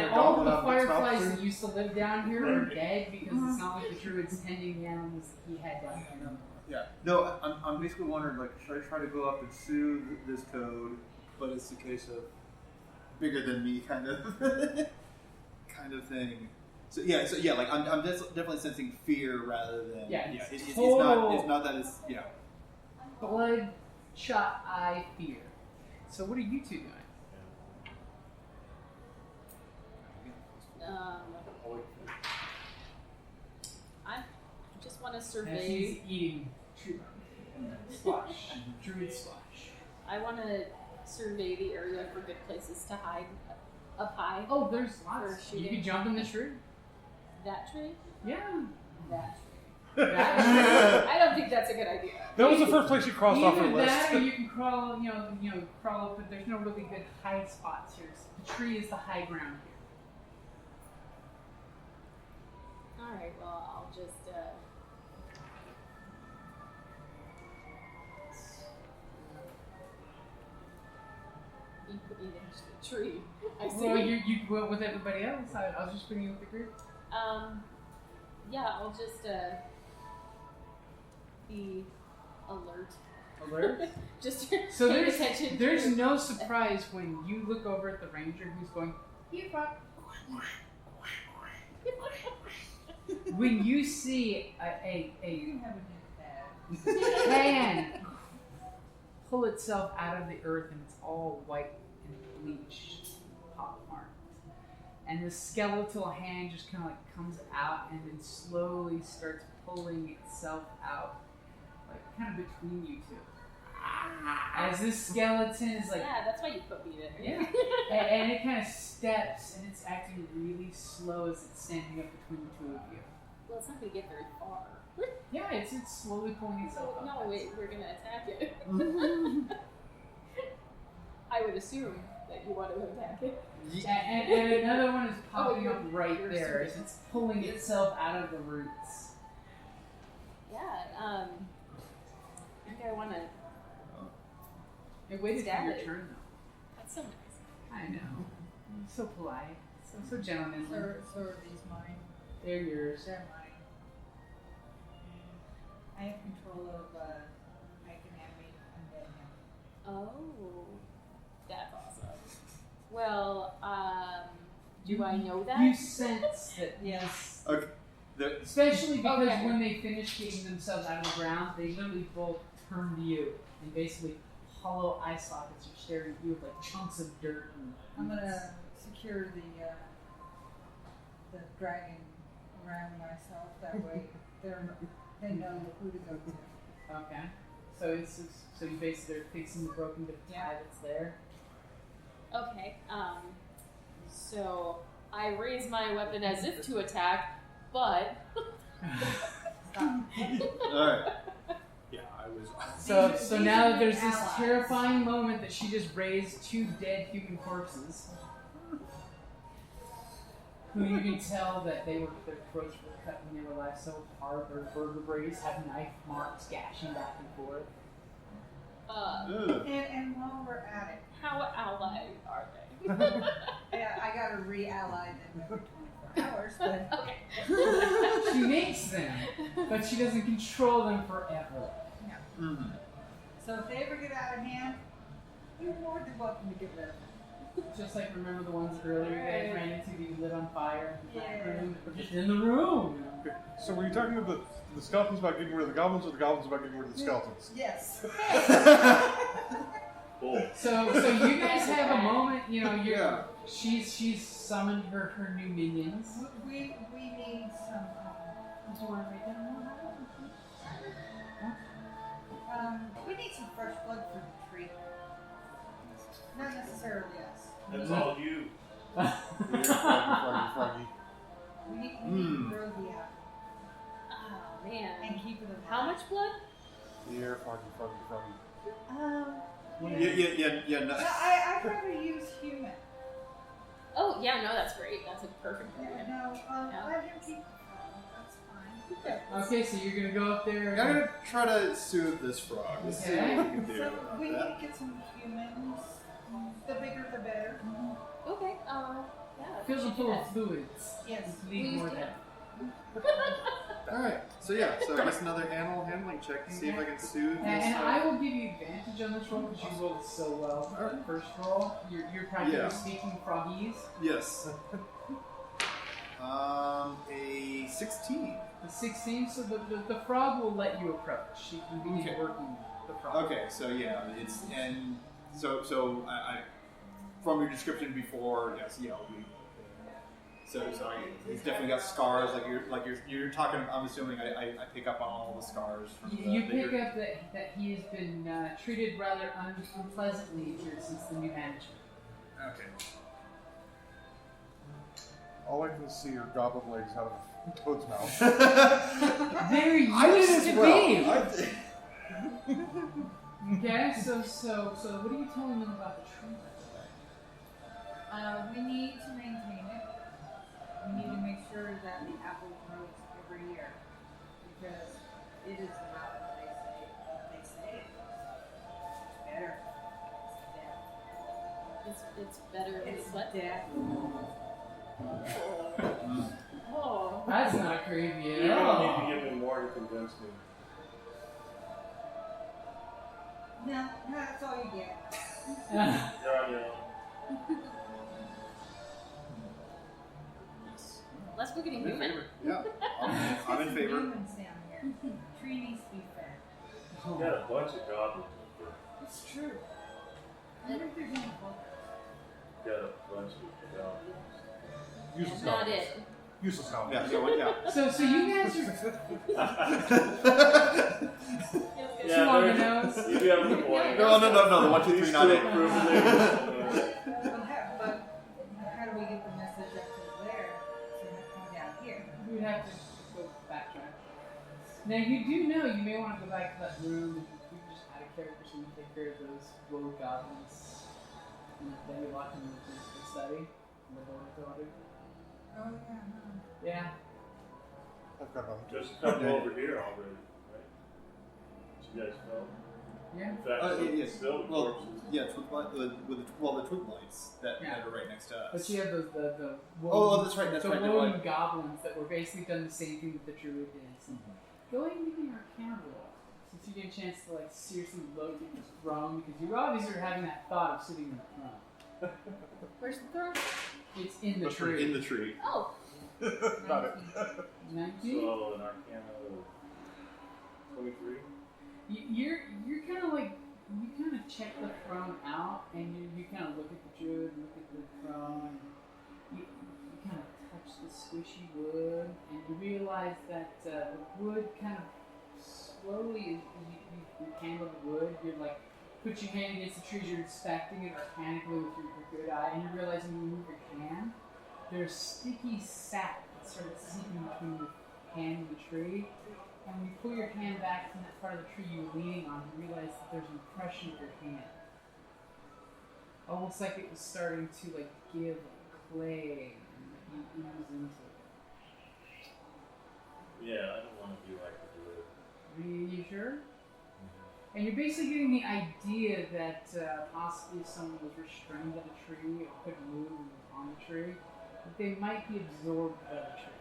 S5: And all
S3: goblin
S5: the
S3: out of its mouth.
S5: fireflies that used to live down here are dead because it's not like the druids tending the animals that he had down here.
S4: Yeah. No, I'm basically wondering, should I try to go up and soothe this toad, but it's a case of bigger than me kind of thing. So I'm definitely sensing fear rather than it's not that it's
S5: Bloodshot eye fear. So what are you two doing?
S6: I just want to
S5: As
S6: survey.
S5: he's eating squash, druid squash.
S6: I want to survey the area for good places to hide up high.
S5: Oh, there's
S6: For
S5: lots. You
S6: shooting.
S5: can jump in the tree.
S6: That tree?
S5: Yeah.
S6: That tree.
S5: That
S6: I don't think that's a good idea.
S3: That was the first place you crossed off her
S5: Either
S3: list.
S5: that, or you can crawl. Crawl up. But there's no really good hide spots here. The tree is the high ground
S6: Alright, well, I'll just, you put me next to the tree. I see.
S5: Well, you went with everybody else. I was just bringing you with the group.
S6: Yeah, I'll just, be alert.
S5: Alert?
S6: Just
S5: So
S6: pay attention.
S5: there's no surprise when you look over at the ranger who's going, here, fuck. When you see a hand pull itself out of the earth and it's all white and bleached, pockmarked. And the skeletal hand just kind of like comes out and then slowly starts pulling itself out, like kind of between you two. As this skeleton is like,
S6: yeah, that's why you put me there.
S5: yeah, and it kind of steps and it's acting really slow as it's standing up between the two of you.
S6: Well, it's not going to get very far.
S5: Yeah, it's slowly pulling itself up.
S6: No, wait, we're going to attack it. I would assume that you want to attack it.
S5: And another one is popping
S6: you're-
S5: up right
S6: you're
S5: there as
S6: assuming.
S5: it's pulling itself out of the roots.
S6: Yeah, I think I want to.
S5: It waited for
S6: Stab
S5: your
S6: it.
S5: turn though.
S6: That's so nice.
S5: I know. So polite. So gentlemanly.
S7: So are these mine?
S5: They're yours.
S7: They're mine. I have control of, I can animate undead now.
S6: Oh, that's awesome. Well, do I know that?
S5: You sense that
S7: Yes.
S4: Okay.
S5: especially because
S6: Okay.
S5: when they finish getting themselves out of the ground, they literally both turn to you and basically hollow eye sockets are staring at you with like chunks of dirt. And
S7: I'm gonna secure the dragon around myself. That way, they know who to go to.
S5: Okay. So so you basically are fixing the broken bit of tie that's there.
S6: Okay, so I raise my weapon as if to attack, but.
S4: Alright.
S9: Yeah, I was.
S5: So now there's this terrifying moment that she just raised two dead human corpses, who you can tell that their throats were cut when they were alive so hard their vertebrae have knife marks gashing back and forth.
S7: And while we're at it,
S6: How allied are they?
S7: yeah, I gotta re-ally them every 24 hours, but
S6: Okay.
S5: She makes them, but she doesn't control them forever.
S4: Mm-hmm.
S7: so if they ever get out of hand, you're more than welcome to get rid of them.
S5: Just like remember the ones earlier you guys ran into that you lit on fire in the back
S7: Yeah.
S5: room? They're just in the room.
S3: Okay. So were you talking about the skeletons about getting rid of the goblins, or the goblins about getting rid of the skeletons?
S7: Yes.
S4: Cool.
S5: So you guys have a moment, you know,
S4: Yeah.
S5: she's summoned her new minions.
S7: We need some.
S5: Do you want to write down more?
S7: We need some fresh blood for the tree. Not necessarily us.
S8: That's all you.
S3: Froggy.
S7: We need to grow the apple
S6: Oh man.
S7: and keep it alive.
S6: How much blood?
S3: Yeah, froggy.
S4: Yeah, no.
S7: I'd rather use human.
S6: Oh yeah, no, that's great. That's a perfect
S7: Yeah,
S6: plan.
S7: no,
S6: Yeah.
S7: let him keep the frog. That's fine.
S5: Okay, so you're gonna go up there.
S4: I'm gonna try to soothe this frog. Let's see what we can do.
S7: So we
S4: about
S7: need
S4: that.
S7: to get some humans. The bigger the better.
S6: Okay. Yeah.
S5: Fills them
S6: we should do
S5: full of
S6: that.
S5: fluids.
S7: Yes.
S5: Leave
S6: Please
S5: more
S6: do.
S5: than.
S4: Alright, so yeah, so I guess another animal handling check to see if I can soothe this.
S5: And I will give you advantage on this roll because you rolled so well for the first roll. You're practically
S4: Yeah.
S5: speaking froggies.
S4: Yes. A 16.
S5: The 16, so the frog will let you approach. She can begin
S4: Okay.
S5: working the frog.
S4: Okay, so yeah, it's and so I from your description before, yes, you know, he's definitely got scars. You're talking. I'm assuming I pick up on all the scars. From
S5: You pick up that he has been treated rather unpleasantly here since the new management.
S4: Okay.
S3: All I can see are goblin legs out of Toad's mouth.
S5: There
S4: I
S5: used to be. Okay, so what are you telling them about the tree?
S7: We need to maintain it. We need to make sure that the apple grows every year because it is not what they say. It's better.
S6: It's better.
S7: It's
S6: what?
S7: death.
S6: Oh.
S5: That's not creepy
S8: You
S5: at
S8: don't
S5: all.
S8: need to give me more to convince me.
S7: No, that's all you get.
S8: You're on your own.
S6: Let's go get a
S4: I'm in
S6: human.
S4: favor. Yeah, I'm in favor.
S7: Humans down here. Tree needs to be fed.
S8: You got a bunch of goblins up there.
S7: It's true. I wonder if there's any book.
S8: You got a bunch of goblins.
S9: Useless
S6: Not
S9: goblins.
S6: it.
S9: Useless goblins.
S4: Yeah, so what? Yeah.
S5: So you guys are
S8: Yeah,
S5: two on the
S8: there's-
S5: nose.
S8: You have a point.
S4: No, the 1, 2, 3, not it.
S7: But how do we get the message up to there so they come down here?
S5: We'd have to go backtrack. Now you do know you may want to go back to that room and you just add a character so you can take care of those rogue goblins. And then you lock them into the study. And the laboratory.
S7: Oh, yeah, no.
S5: Yeah.
S9: I've got them.
S8: Just come over here already, right? You guys know?
S5: Yeah.
S8: In fact,
S4: Yes.
S8: still
S4: Well,
S8: corpses.
S4: yeah, the twig lights that are right next to us.
S5: But you have the
S4: Oh, that's right. That's
S5: the
S4: right. They're
S5: woven
S4: like,
S5: goblins that were basically done the same thing that the druid did. So go ahead and give me your Arcana roll. Since you get a chance to like seriously look at this throne, because you obviously are having that thought of sitting in the throne.
S6: Where's the throne?
S5: It's in the tree.
S4: in the tree.
S6: Oh.
S9: Not it.
S5: 19?
S8: So an Arcana of 23.
S5: You're kind of like you kind of check the throne out, and you kind of look at the druid, and look at the throne. You kind of touch the squishy wood, and you realize that the wood kind of slowly, as you handle the wood, you're like put your hand against the tree, you're inspecting it arcanically with your good eye, and you realize when you move your hand, there's sticky sap that starts seeping between your hand and the tree. And when you pull your hand back from that part of the tree you were leaning on, you realize that there's an impression of your hand. Almost like it was starting to like give clay and you ooze into it.
S8: Yeah, I don't want to be like the druid.
S5: Are you sure? And you're basically getting the idea that possibly if someone was restrained by the tree or couldn't move and was on the tree, that they might be absorbed by the tree.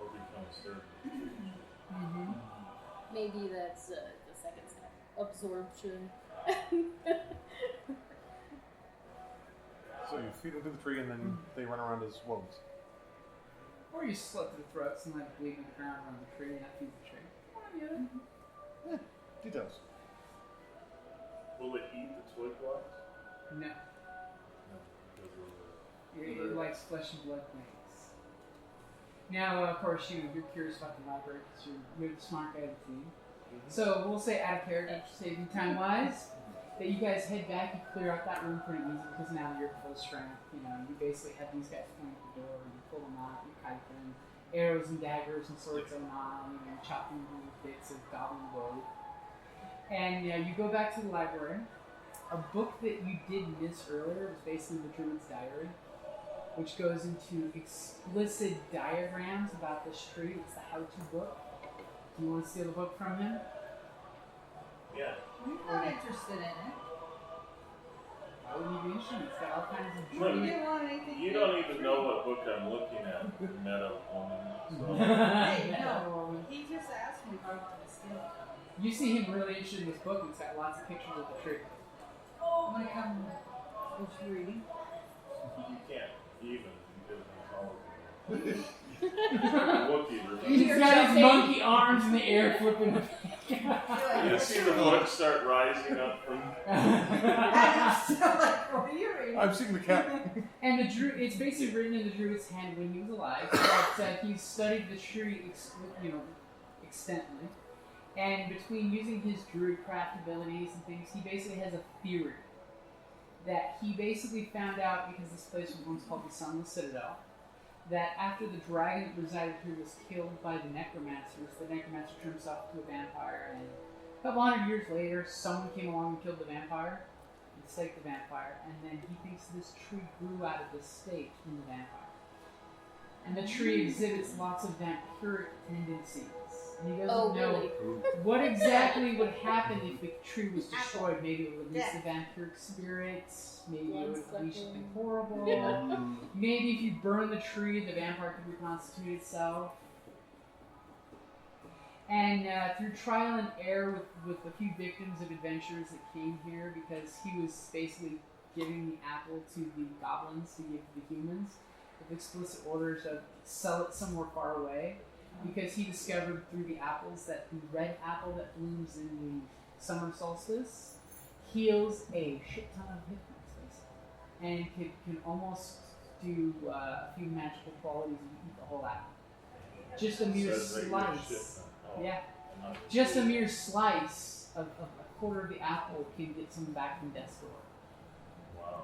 S8: Or become servant.
S5: Mm-hmm.
S6: Maybe that's the second step. Absorption.
S9: So you feed them to the tree and then they run around as wolves.
S5: Or you slit their throats and let it bleed on the ground around the tree and that feeds the tree.
S9: Yeah, details.
S8: Will it eat the twig blocks?
S5: No.
S8: No. Because of
S5: It likes flesh and blood things. Now, of course, you're curious about the library because you're the smart guy of the team. So we'll say out of character, saving time wise, that you guys head back and clear out that room pretty easy because now you're full strength. You know, you basically have these guys point at the door, you pull them out, you kite them, arrows and daggers and swords going on, you know, chopping them with bits of goblin wood. And you go back to the library. A book that you did miss earlier was basically the Druid's Diary, which goes into explicit diagrams about this tree. It's the how-to book. Do you want to steal the book from him?
S8: Yeah.
S7: I'm not interested in it.
S5: Why would you be interested? It's got all kinds of
S8: Look,
S7: You didn't want anything
S8: You
S7: to
S8: don't
S7: do
S8: even
S7: with
S8: know what book I'm looking at, Meta Woman. So.
S7: Hey, no. He just asked me if I wanted to steal it.
S5: You see him really interested in this book, and it's got lots of pictures of the tree.
S7: I'm gonna come with you reading.
S8: You can't even because I'm taller Wookiee, remember?
S5: He's got his monkey arms in the air flipping.
S8: You see the book start rising up from.
S7: I'm still like, what are you reading?
S9: I'm seeing the cat.
S5: And the druid, it's basically written in the druid's hand when he was alive that he studied the tree, extensively. And between using his druid craft abilities and things, he basically has a theory that he basically found out because this place was once called the Sunless Citadel. That after the dragon that resided here was killed by the necromancers, the necromancer turned himself into a vampire, and a couple hundred years later, someone came along and killed the vampire, and staked the vampire, and then he thinks this tree grew out of the stake in the vampire. And the tree exhibits lots of vampiric tendencies. And he doesn't
S6: Oh,
S5: know
S6: really?
S5: what exactly would happen if the tree was destroyed. Maybe it would release the vampiric spirits. Maybe it would release something horrible. Maybe if you burn the tree, the vampire could reconstitute itself. And through trial and error with a few victims of adventurers that came here, because he was basically giving the apple to the goblins to give to the humans, with explicit orders to sell it somewhere far away, because he discovered through the apples that the red apple that blooms in the summer solstice heals a shit ton of hit points, basically, and can almost do a few magical qualities if you eat the whole apple. Just a mere slice. Yeah. Just a mere slice of a quarter of the apple can get someone back from death's door.
S8: Wow.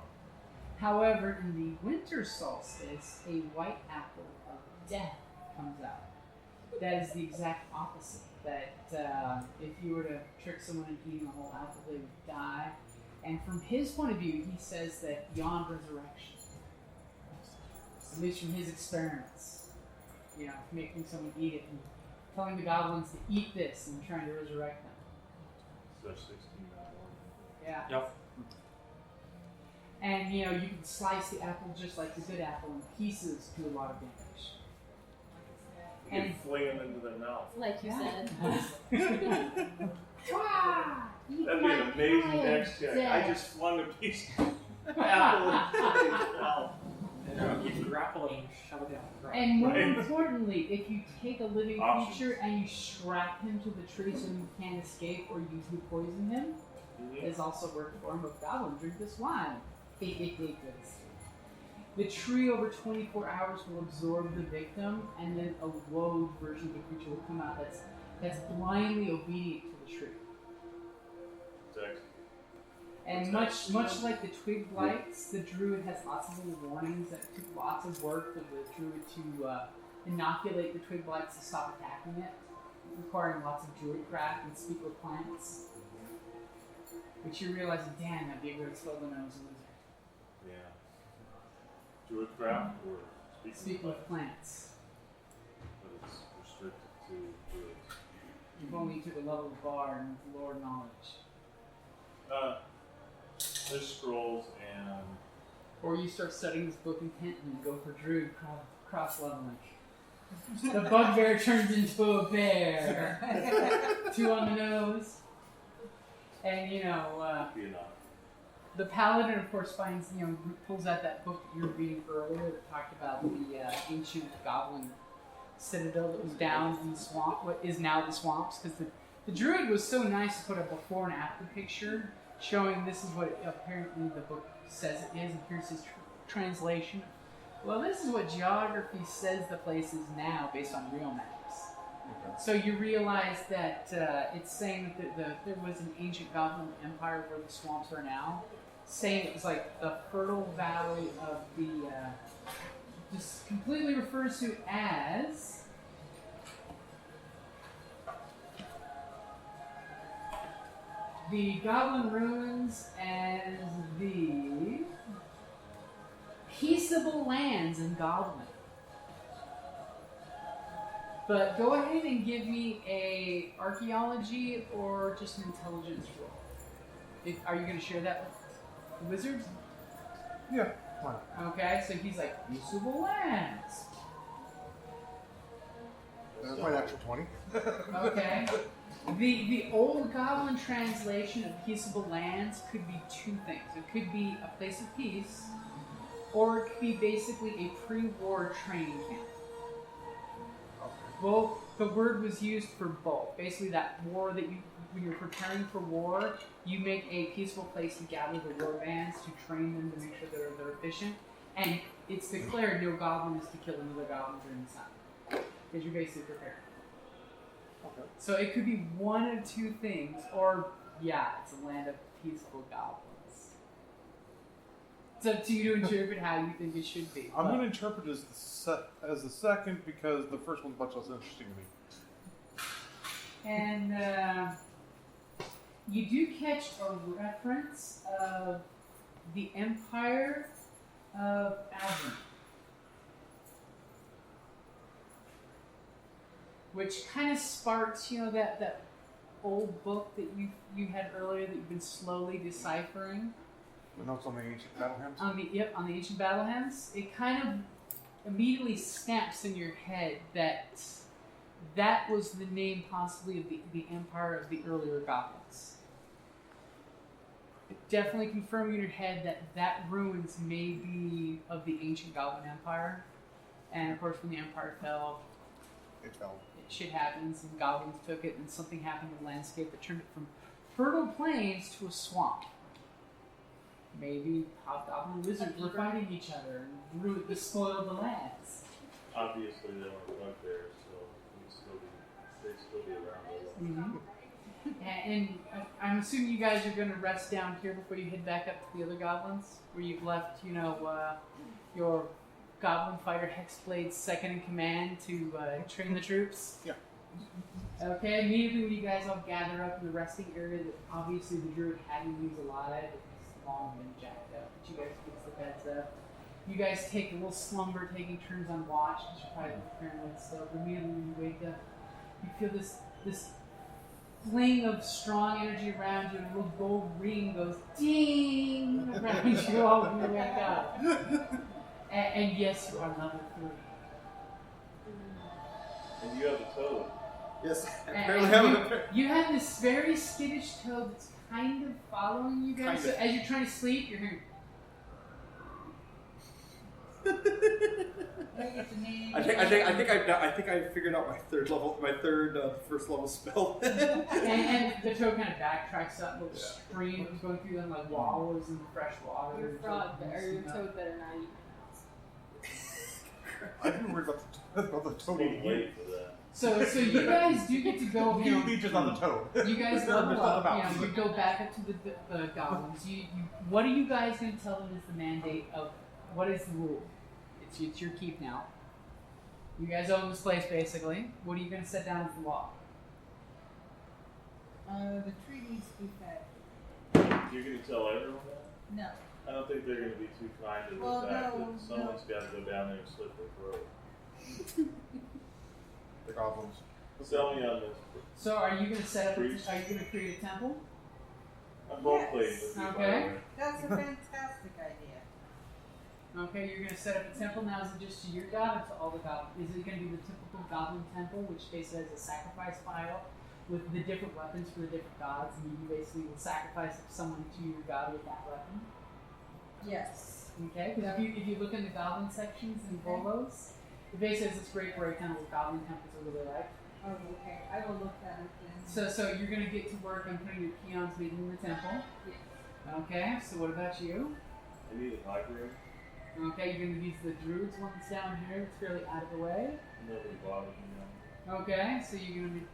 S5: However, in the winter solstice, a white apple of death comes out. That is the exact opposite. That if you were to trick someone into eating a whole apple, they would die. And from his point of view, he says that beyond resurrection, at least from his experiments, making someone eat it and telling the goblins to eat this and trying to resurrect them.
S8: So 16 that morning.
S5: Yeah.
S9: Yep.
S5: And you can slice the apple just like the good apple in pieces to a lot of damage.
S8: You can fling them into their mouth.
S6: Like you said.
S8: That'd be an amazing next check. I just flung a piece of apple into his mouth.
S9: You grapple it and shove it down.
S5: And more importantly, if you take a living creature and you strap him to the tree so he can't escape or you poison him, it's also worked for him. But goblin, drink this wine. The tree over 24 hours will absorb the victim, and then a woad version of the creature will come out that's blindly obedient to the tree. And much like the twig blights, the druid has lots of little warnings that took lots of work for the druid to inoculate the twig blights to stop attacking it, requiring lots of druid craft and speak with plants. Which you realize, damn, that'd be a good spell to know as a wizard.
S8: Yeah. Druid craft or
S5: speak with plants.
S8: But it's restricted to druids.
S5: You've only took a level of bard and lore knowledge.
S8: There's scrolls and...
S5: Or you start studying this book intently and go for druid cross-leveling. The bugbear turns into a bear. 2 on the nose. And, the paladin, of course, finds, pulls out that book that you were reading earlier that talked about the ancient goblin citadel that was down in the swamp, what is now the swamps, because the druid was so nice to put a before and after picture showing this is what apparently the book says it is, and here's his translation. Well, this is what geography says the place is now based on real maps. So you realize that it's saying that there was an ancient goblin empire where the swamps are now, saying it was like the fertile valley of the, just completely refers to as the Goblin Ruins as the peaceable lands in Goblin. But go ahead and give me a archaeology or just an intelligence roll. Are you going to share that with the wizards?
S3: Yeah, fine.
S5: Okay, so he's like, peaceable lands.
S3: That's my natural 20.
S5: Okay. The old Goblin translation of peaceable lands could be 2 things. It could be a place of peace, or it could be basically a pre-war training camp. Well, the word was used for both. Basically, that war that when you're preparing for war, you make a peaceful place to gather the war bands to train them to make sure they're efficient. And it's declared no goblin is to kill another goblin during this time, because you're basically prepared.
S3: Okay.
S5: So it could be one of 2 things, or it's a land of peaceful goblins. It's up to you to interpret how you think it should be.
S3: I'm going to interpret it as the second because the first one's much less interesting to me.
S5: And you do catch a reference of the Empire of Azrin. which kind of sparks, that old book that you had earlier that you've been slowly deciphering.
S3: The notes on the ancient battle hymns?
S5: On the ancient battle hymns. It kind of immediately snaps in your head that was the name possibly of the empire of the earlier goblins. It definitely confirmed in your head that ruins may be of the ancient goblin empire. And of course when the empire fell,
S3: It fell.
S5: shit happens and goblins took it and something happened in the landscape that turned it from fertile plains to a swamp. Maybe hobgoblin wizards were fighting each other and despoiled the lands.
S8: Obviously, they weren't bugbears, so they'd still be around.
S5: And I'm assuming you guys are going to rest down here before you head back up to the other goblins, where you've left, your goblin fighter Hexblade's second in command to train the troops.
S3: Yeah.
S5: Okay. Immediately when you guys all gather up in the resting area that obviously the druid hadn't used a lot of, it's long been jacked up, but you guys get the beds up. You guys take a little slumber, taking turns on watch, because you're probably preparing stuff. Immediately when you wake up, you feel this fling of strong energy around you, and a little gold ring goes ding around you all when you wake up. And yes, you are level 3.
S8: And you have a toad.
S4: Yes,
S5: And you have this very skittish toad that's kind of following you guys.
S4: Kind
S5: So
S4: of.
S5: as you're trying to sleep, you're hearing.
S10: I think I figured out my first level spell.
S5: and the toad kind of backtracks up, little stream going through them like wallows in the fresh water.
S6: Your frog or your toad better not eat.
S3: I didn't worry about the toad eating you.
S8: Wait for that.
S5: So you guys do get to go.
S3: You lead just on the toad.
S5: You guys level up. You go back up to the goblins. What are you guys going to tell them is the mandate of what is the rule? It's your keep now. You guys own this place basically. What are you going to set down as the law?
S7: The tree needs to be fed.
S8: You're going to tell everyone that?
S7: No.
S8: I don't think they're going to be too kind to the
S7: Well,
S8: fact
S7: no,
S8: that someone's got to go down there and slit their throat.
S3: The goblins.
S8: Sell me on this.
S5: So are you going to set up? Are you
S8: Priest.
S5: going to create a temple?
S8: I'm role playing
S7: Yes.
S8: with you.
S5: Okay.
S8: by the way.
S7: That's a fantastic idea.
S5: Okay, you're going to set up a temple now. Is it just to your god or to all the goblins? Is it going to be the typical goblin temple, which basically has a sacrifice pile with the different weapons for the different gods, and you basically will sacrifice someone to your god with that weapon?
S7: Yes.
S5: Okay, because if you look in the goblin sections in Bolos, it basically has this great breakdown of what goblin temples are really like.
S7: Oh, okay. I will look that up then.
S5: So you're going to get to work on putting your peons leading in the temple.
S7: Yes.
S5: Okay, so what about you?
S8: I need a library.
S5: Okay, you're going to use the druids one that's down here. It's fairly out of the way.
S8: Nobody bothers me now.
S5: Okay, so you're going to be...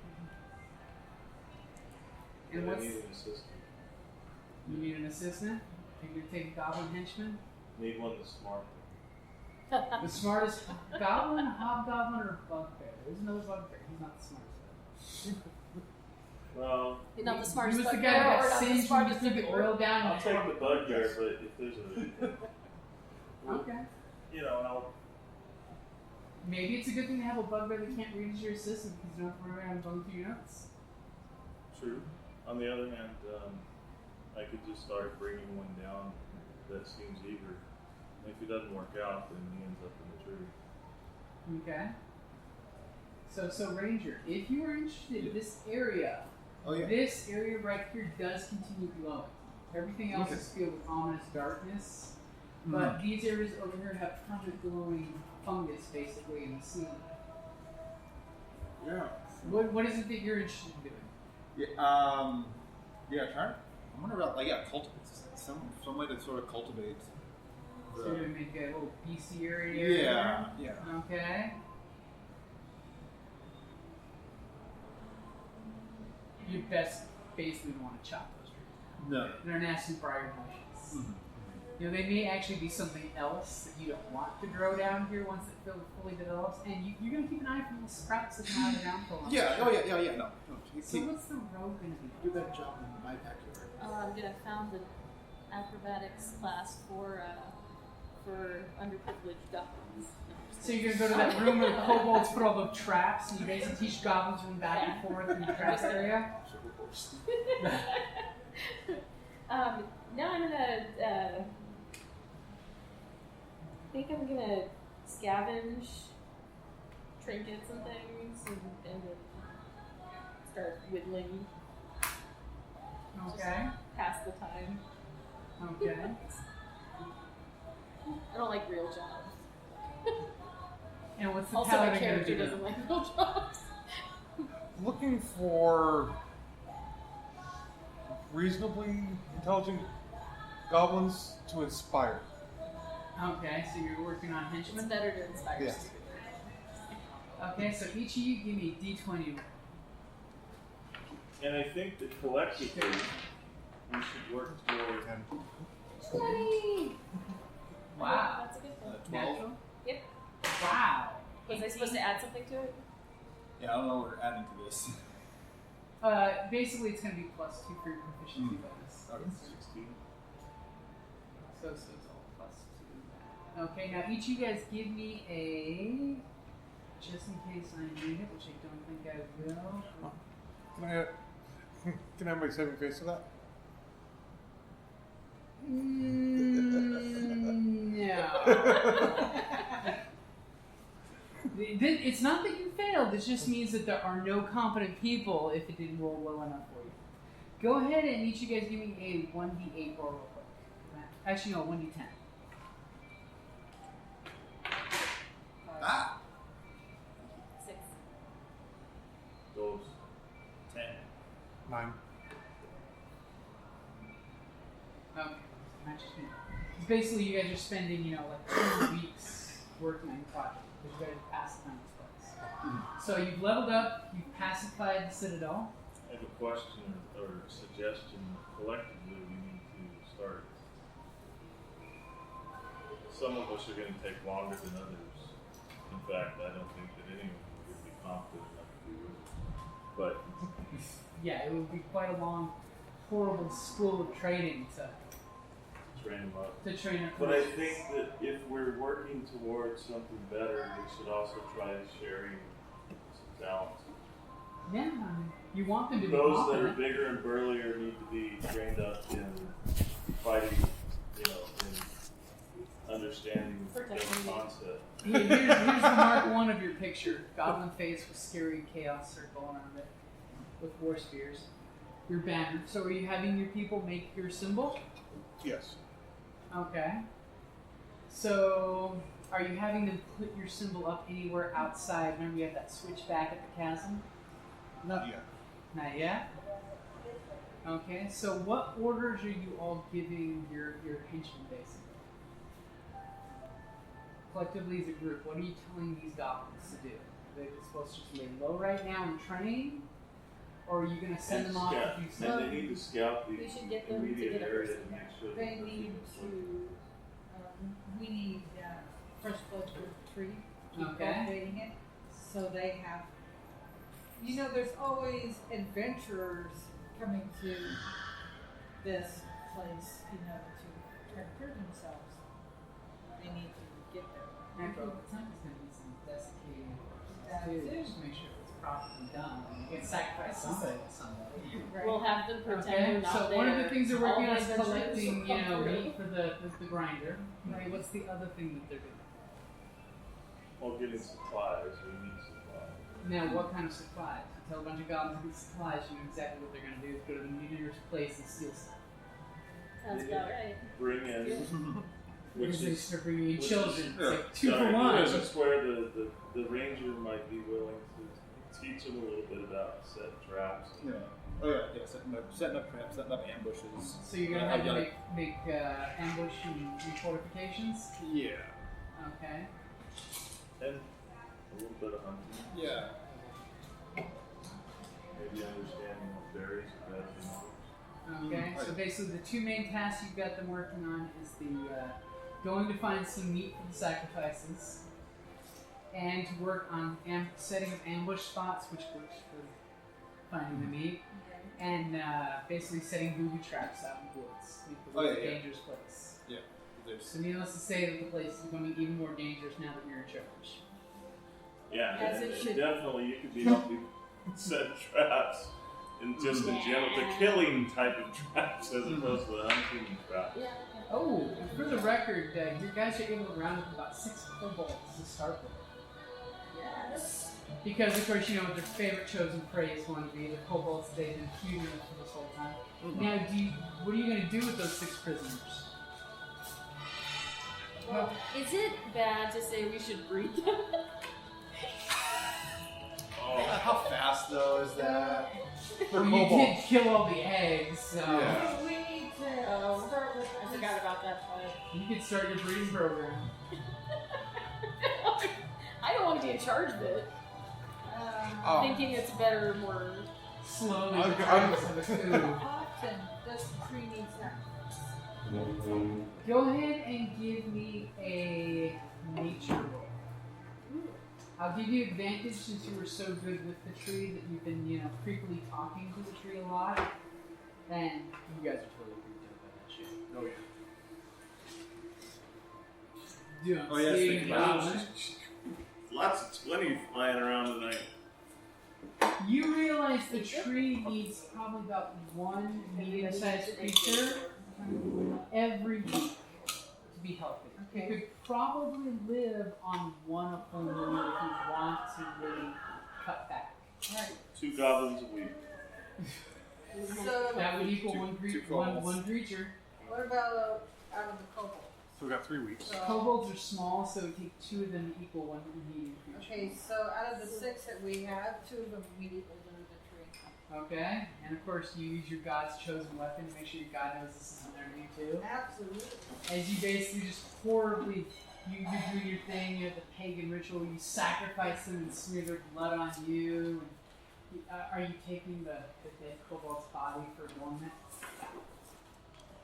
S5: And
S8: I
S5: what's...
S8: need an assistant.
S5: You need an assistant? You're going to take a goblin henchman?
S8: Need one that's smart.
S5: The smartest goblin, hobgoblin, or bugbear? There's no bugbear. He's not the smartest.
S8: Well,
S6: You're not the smartest
S5: He was the
S6: bugbear,
S5: guy
S6: or
S5: that
S6: not
S5: got
S6: the
S5: singed and
S6: smartest
S5: just took it
S6: bugbear.
S5: oil down.
S8: I'll
S5: and
S8: take the bugbear, but if there's a,
S5: Okay.
S8: I'll
S5: Maybe it's a good thing to have a bugbear that can't read as your assistant because you don't have to worry about going through your notes.
S8: True. On the other hand, I could just start bringing one down that seems eager. And if it doesn't work out, then he ends up in the tree.
S5: Okay. So Ranger, if you are interested, this area, this area right here does continue glowing. Everything else is filled with ominous darkness, but these areas over here have tons of glowing fungus basically in the ceiling.
S10: Yeah.
S5: What is it that you're interested in doing?
S10: Trying. I wonder about cultivates some way to sort of cultivate.
S5: So you're gonna make a little bestiary area.
S10: Yeah.
S5: Okay. You best basically want to chop those trees.
S10: No.
S5: They're nasty briar bushes. They may actually be something else that you don't want to grow down here once it fully develops, and you're going to keep an eye for little sprouts that come out around for a long time.
S10: No.
S5: So what's the road going to be?
S10: Do that job in my backyard.
S6: I'm gonna found the acrobatics class for for underprivileged goblins.
S5: So you're gonna go to that room where the kobolds put all the traps, and you basically teach goblins to run back and forth in the trap area.
S6: Now I'm gonna. I think I'm gonna scavenge trinkets and things, and then start whittling.
S5: Okay.
S6: Just pass the time.
S5: Okay.
S6: I don't like real jobs.
S5: And what's the
S6: Also, my
S5: paladin gonna
S6: character
S5: do?
S6: doesn't like real jobs.
S3: Looking for reasonably intelligent goblins to inspire.
S5: Okay, so you're working on
S6: It's
S5: henchmen.
S6: better to inspire
S3: Yeah.
S6: stupid.
S5: Okay, so each of you give me a d20.
S8: And I think that collectively, we should work toward
S6: 20!
S5: Wow.
S6: That's a good one.
S10: 12.
S5: Natural?
S6: Yep.
S5: Wow.
S6: Was I supposed to add something to it?
S10: Yeah, I don't know what we're adding to this.
S5: Basically, it's going to be +2 for your proficiency bonus.
S10: Okay.
S8: 16.
S5: So it's all +2. Okay, now each of you guys give me a, just in case I need it, which I don't think I will.
S3: Can I have my saving face of that?
S5: No. It's not that you failed, it just means that there are no competent people if it didn't roll well enough for you. Go ahead and each of you guys give me a 1d8 roll real quick. Actually, no, 1d10.
S10: Ah!
S6: 6.
S8: Those.
S10: 10.
S3: 9.
S5: Okay, not just me. It's basically, you guys are spending, like 2 weeks working on the project because you guys pass the time this place. So you've leveled up, you've pacified the Citadel.
S8: I have a question or suggestion. Collectively, we need to start. Some of us are going to take longer than others. In fact, I don't think that anyone would be confident enough to do it. But
S5: Yeah, it would be quite a long, horrible school of training
S8: train them up.
S5: to train up.
S8: But I think that if we're working towards something better, we should also try sharing some talents.
S5: Yeah, I mean, you want them to be
S8: Those that are
S5: confident.
S8: bigger and burlier need to be trained up in fighting, in understanding the
S6: Protecting.
S8: concept.
S5: Here's the Mark 1 of your picture. Goblin face with scary chaos circle around it with war spears. Your banner. So are you having your people make your symbol?
S3: Yes.
S5: Okay. So are you having them put your symbol up anywhere outside? Remember you have that switchback at the chasm?
S3: Not yet.
S5: Not yet? Okay, so what orders are you all giving your henchmen, basically? Collectively as a group, what are you telling these goblins to do? Are they supposed to just lay low right now and train? Or are you going to send them off to do
S8: And
S5: something?
S8: they need to scout the
S6: We should get them to
S8: immediate
S6: get a
S8: area
S6: person
S8: to make sure that
S7: They
S8: the
S7: need
S8: people-
S7: we need fresh blood for the tree. Keep
S5: Okay.
S7: cultivating it. So they have, there's always adventurers coming to this place, to prove themselves. They need to get there.
S5: After over time, it's going to be some desiccating
S7: That
S5: too,
S7: too.
S5: just to make sure it's properly done. You can sacrifice somebody to somebody.
S6: We'll have them pretend
S5: Okay,
S6: we're not
S5: so
S6: there.
S5: one of the things they're working
S6: All
S5: on is
S6: the adventurers
S5: collecting,
S6: will come through.
S5: meat for the grinder. Okay, what's the other thing that they're doing?
S8: Well, getting supplies, we need supplies.
S5: Now, what kind of supplies? You tell a bunch of goblins to get supplies, you know exactly what they're going to do is go to the nearest place and steal stuff.
S6: Sounds about right.
S8: Bring in,
S5: Because
S8: which
S5: they
S8: is
S5: start bringing in
S8: which
S5: children.
S8: is-
S5: It's like 2 for
S8: sorry,
S5: 1.
S8: This is where the ranger might be willing to teach them a little bit about setting traps.
S10: Yeah. Oh yeah, setting up traps, setting up ambushes.
S5: So you're going to
S10: Yeah,
S5: have
S10: I've
S5: to
S10: got
S5: make ambush and fortifications?
S10: Yeah.
S5: Okay.
S8: And a little bit of hunting.
S10: Yeah.
S8: Maybe understanding what berries are better than others.
S5: Okay, so basically the 2 main tasks you've got them working on is the going to find some meat for the sacrifices, and to work on setting up ambush spots, which works for finding the meat, and basically setting booby traps out in the woods, make the woods a dangerous place.
S10: Yeah.
S5: So needless to say that the place is becoming even more dangerous now that you're in charge.
S8: Yeah,
S7: As it
S8: and
S7: should.
S8: definitely you could be helping set traps in just a general, the killing type of traps as opposed to the hunting traps.
S6: Yeah.
S5: Oh, and for the record, you guys are able to round up about 6 kobolds to start with.
S7: Yes.
S5: Because, of course, you know what their favorite chosen prey is going to be, the kobolds they've been feuding with for this whole time. Now, what are you going to do with those 6 prisoners?
S6: Well, is it bad to say we should breed them?
S10: How fast though is that?
S5: Well, you did kill all the eggs, so
S10: Yeah.
S7: We need to start with.
S6: I forgot about that part.
S5: you could start your breeding program.
S6: I don't want to be in charge of it.
S10: Oh.
S6: Thinking it's better, more.
S5: Slowly,
S10: I'm-
S5: returning some of the food.
S7: How often does the tree need sacrifice?
S5: Go ahead and give me a nature roll. I'll give you advantage since you were so good with the tree that you've been, creepily talking to the tree a lot. And you guys are totally creeped out by that shit. Yeah.
S10: Oh, yes, think about it.
S8: Lots of 20 flying around tonight.
S5: You realize the tree needs probably about one medium-sized creature every week to be healthy. You could probably live on one of them if you want to really cut back.
S7: Right.
S8: 2 goblins a week.
S7: So,
S5: That would equal
S10: Two-
S5: one,
S10: two
S5: one creature.
S7: what about out of the kobold?
S3: So we got 3 weeks.
S7: So,
S5: Kobolds are small, so it would take 2 of them to equal one medium creature.
S7: okay, so out of the 6 that we have, 2 of them immediately go to the tree.
S5: Okay, and of course you use your god's chosen weapon to make sure your god knows this is an enemy too.
S7: Absolutely.
S5: As you basically just horribly, you do your thing, you have the pagan ritual, you sacrifice them and smear their blood on you. And, are you taking the dead kobold's body for adornment?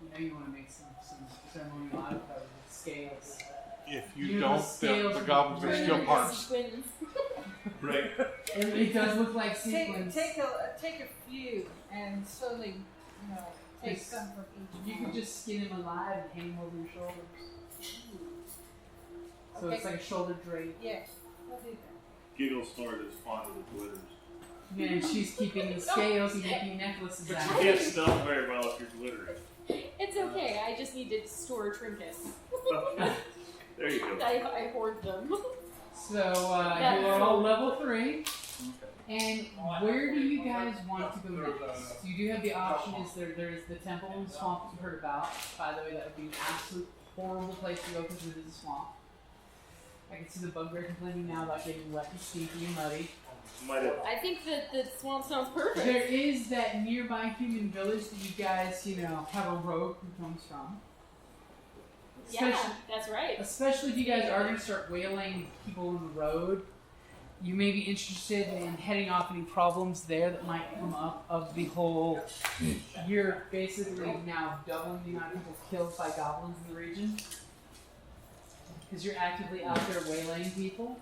S5: You know you want to make some ceremonial out of it with scales.
S3: If
S5: You
S3: you
S5: know,
S3: don't,
S5: the scales
S3: the goblin's gonna
S5: are
S3: steal
S5: very
S3: parts.
S6: Twins.
S8: Right.
S5: It does look like sequins.
S7: Take a few and slowly, take
S5: Yes.
S7: some from each.
S5: You
S7: one.
S5: could just skin him alive and hang him over your shoulders. So
S7: Okay.
S5: it's like a shoulder drape.
S7: Yeah, we'll do that.
S8: Giggle Snort is fond of the glitters.
S5: And she's keeping the scales and making necklaces
S8: But
S5: out
S8: you
S5: of
S8: can't
S5: it.
S8: stealth very well if you're glittering.
S6: It's okay. I just need to store trinkets.
S8: There you go.
S6: I hoard them.
S5: So you are all level 3. And where do you guys want to go next? You do have the option. There's the temple in the swamp that you heard about. By the way, that would be an absolute horrible place to go because it is a swamp. I can see the bugbear complaining now about getting wet and stinky and muddy.
S8: Might have.
S6: I think that the swamp sounds perfect.
S5: There is that nearby human village that you guys, have a rogue who comes from.
S6: Yeah, that's right.
S5: Especially if you guys are going to start whaling people on the road, you may be interested in heading off any problems there that might come up of the whole, you're basically now doubling the amount of people killed by goblins in the region. Because you're actively out there waylaying people.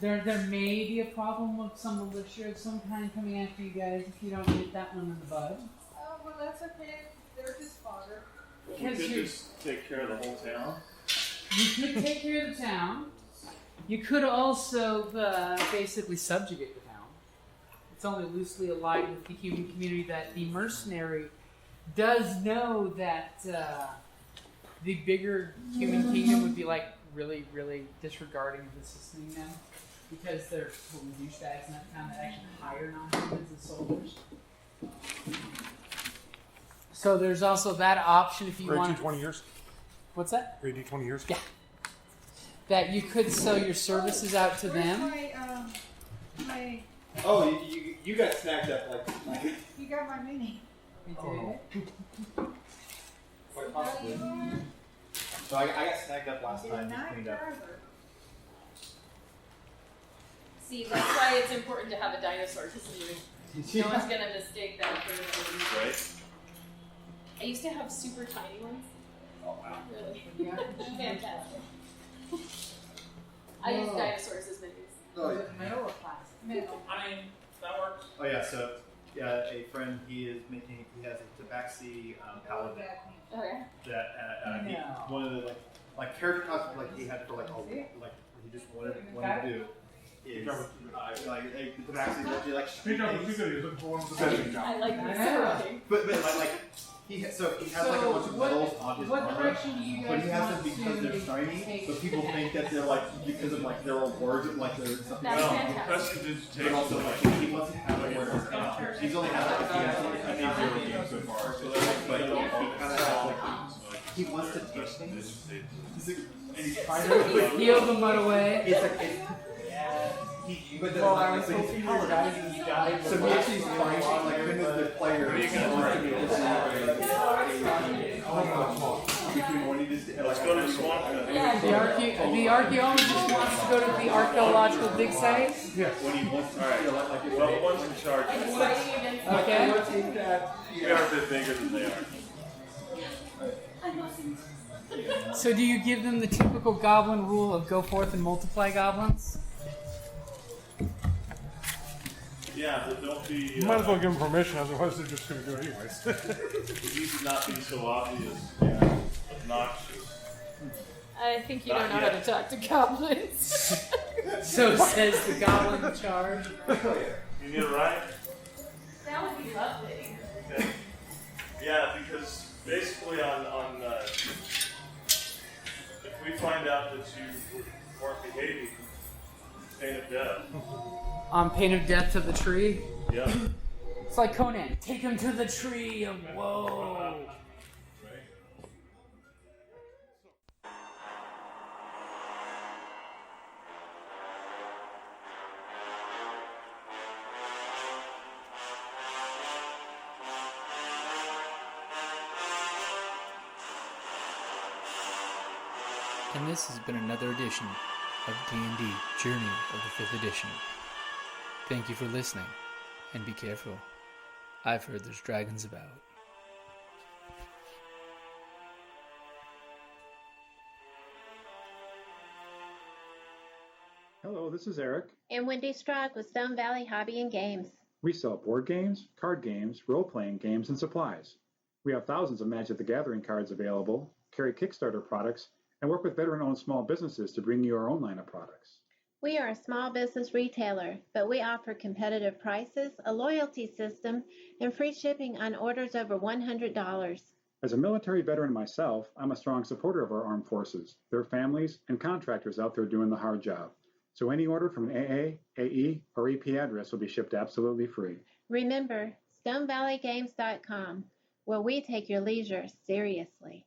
S5: There may be a problem with some militia of some kind coming after you guys if you don't get that one in the bud.
S7: Oh, well, that's okay. They're just fodder.
S8: We could just take care of the whole town.
S5: You could take care of the town. You could also basically subjugate the town. It's only loosely allied with the human community that the mercenary does know that the bigger human kingdom would be like really, really disregarding of assisting them because they're douchebags in that town that actually hire non-humans as soldiers. So there's also that option if you
S3: Grade
S5: want.
S3: 20 years.
S5: What's that?
S3: Grade 20 years.
S5: Yeah. That you could sell your services out to
S7: Where's
S5: them.
S7: my
S4: Oh, you got snagged up like.
S7: you got my mini.
S4: Quite possibly. So I got snagged up last
S7: Did
S4: time.
S7: not
S4: Cleaned up.
S7: driver.
S6: See, that's why it's important to have a dinosaur because no one's gonna mistake that for
S8: Right?
S6: I used to have super tiny ones.
S4: Oh wow.
S6: Really. Fantastic. I use dinosaurs as menus.
S10: Oh, yeah.
S5: Metal or plastic?
S7: Middle.
S9: That works.
S4: Oh yeah. So yeah, a friend he has a tabaxi
S7: Oh,
S4: paladin.
S7: that means
S6: Okay.
S4: that he wanted to like character costume like he had for like he just wanted to do is like the vaccine that you like.
S6: I like this.
S4: But like he has like a bunch of medals on his armor, but he has them because they're shiny, so people think that they're like because of like their awards and like they're something.
S6: That's
S4: But also like he wants to have like where he's only had like a zero game so far, but he kind of has like he wants to touch things. And he's trying to
S5: Heal the mud away.
S4: It's like but then
S3: I was hoping your guys' guy.
S4: so he actually finds like him as the player.
S8: Let's go to the swamp.
S5: The archaeologist wants to go to the archaeological dig site.
S3: Yes.
S8: Alright. Well, one's in charge.
S5: Okay.
S8: We are a bit bigger than they are.
S5: So do you give them the typical goblin rule of go forth and multiply goblins?
S8: Yeah, but don't be.
S3: You might as well give them permission, otherwise they're just going to do it anyways.
S8: You should not be so obvious. Yeah. Obnoxious.
S6: I think you don't know how to talk to goblins.
S5: So says the goblin in charge.
S8: You need a ride?
S6: That would be lovely.
S8: Okay. Yeah, because basically if we find out that you weren't behaving, pain of death.
S5: On pain of death to the tree.
S8: Yeah.
S5: It's like Conan. Take him to the tree. And whoa.
S1: And this has been another edition of D&D Journey of the 5th Edition. Thank you for listening, and be careful. I've heard there's dragons about.
S11: Hello, this is Eric.
S12: And Wendy Strog with Stone Valley Hobby and Games.
S11: We sell board games, card games, role-playing games, and supplies. We have thousands of Magic the Gathering cards available, carry Kickstarter products, and work with veteran-owned small businesses to bring you our own line of products.
S12: We are a small business retailer, but we offer competitive prices, a loyalty system, and free shipping on orders over $100.
S11: As a military veteran myself, I'm a strong supporter of our armed forces, their families, and contractors out there doing the hard job. So any order from an AA, AE, or EP address will be shipped absolutely free.
S12: Remember, StoneValleyGames.com, where we take your leisure seriously.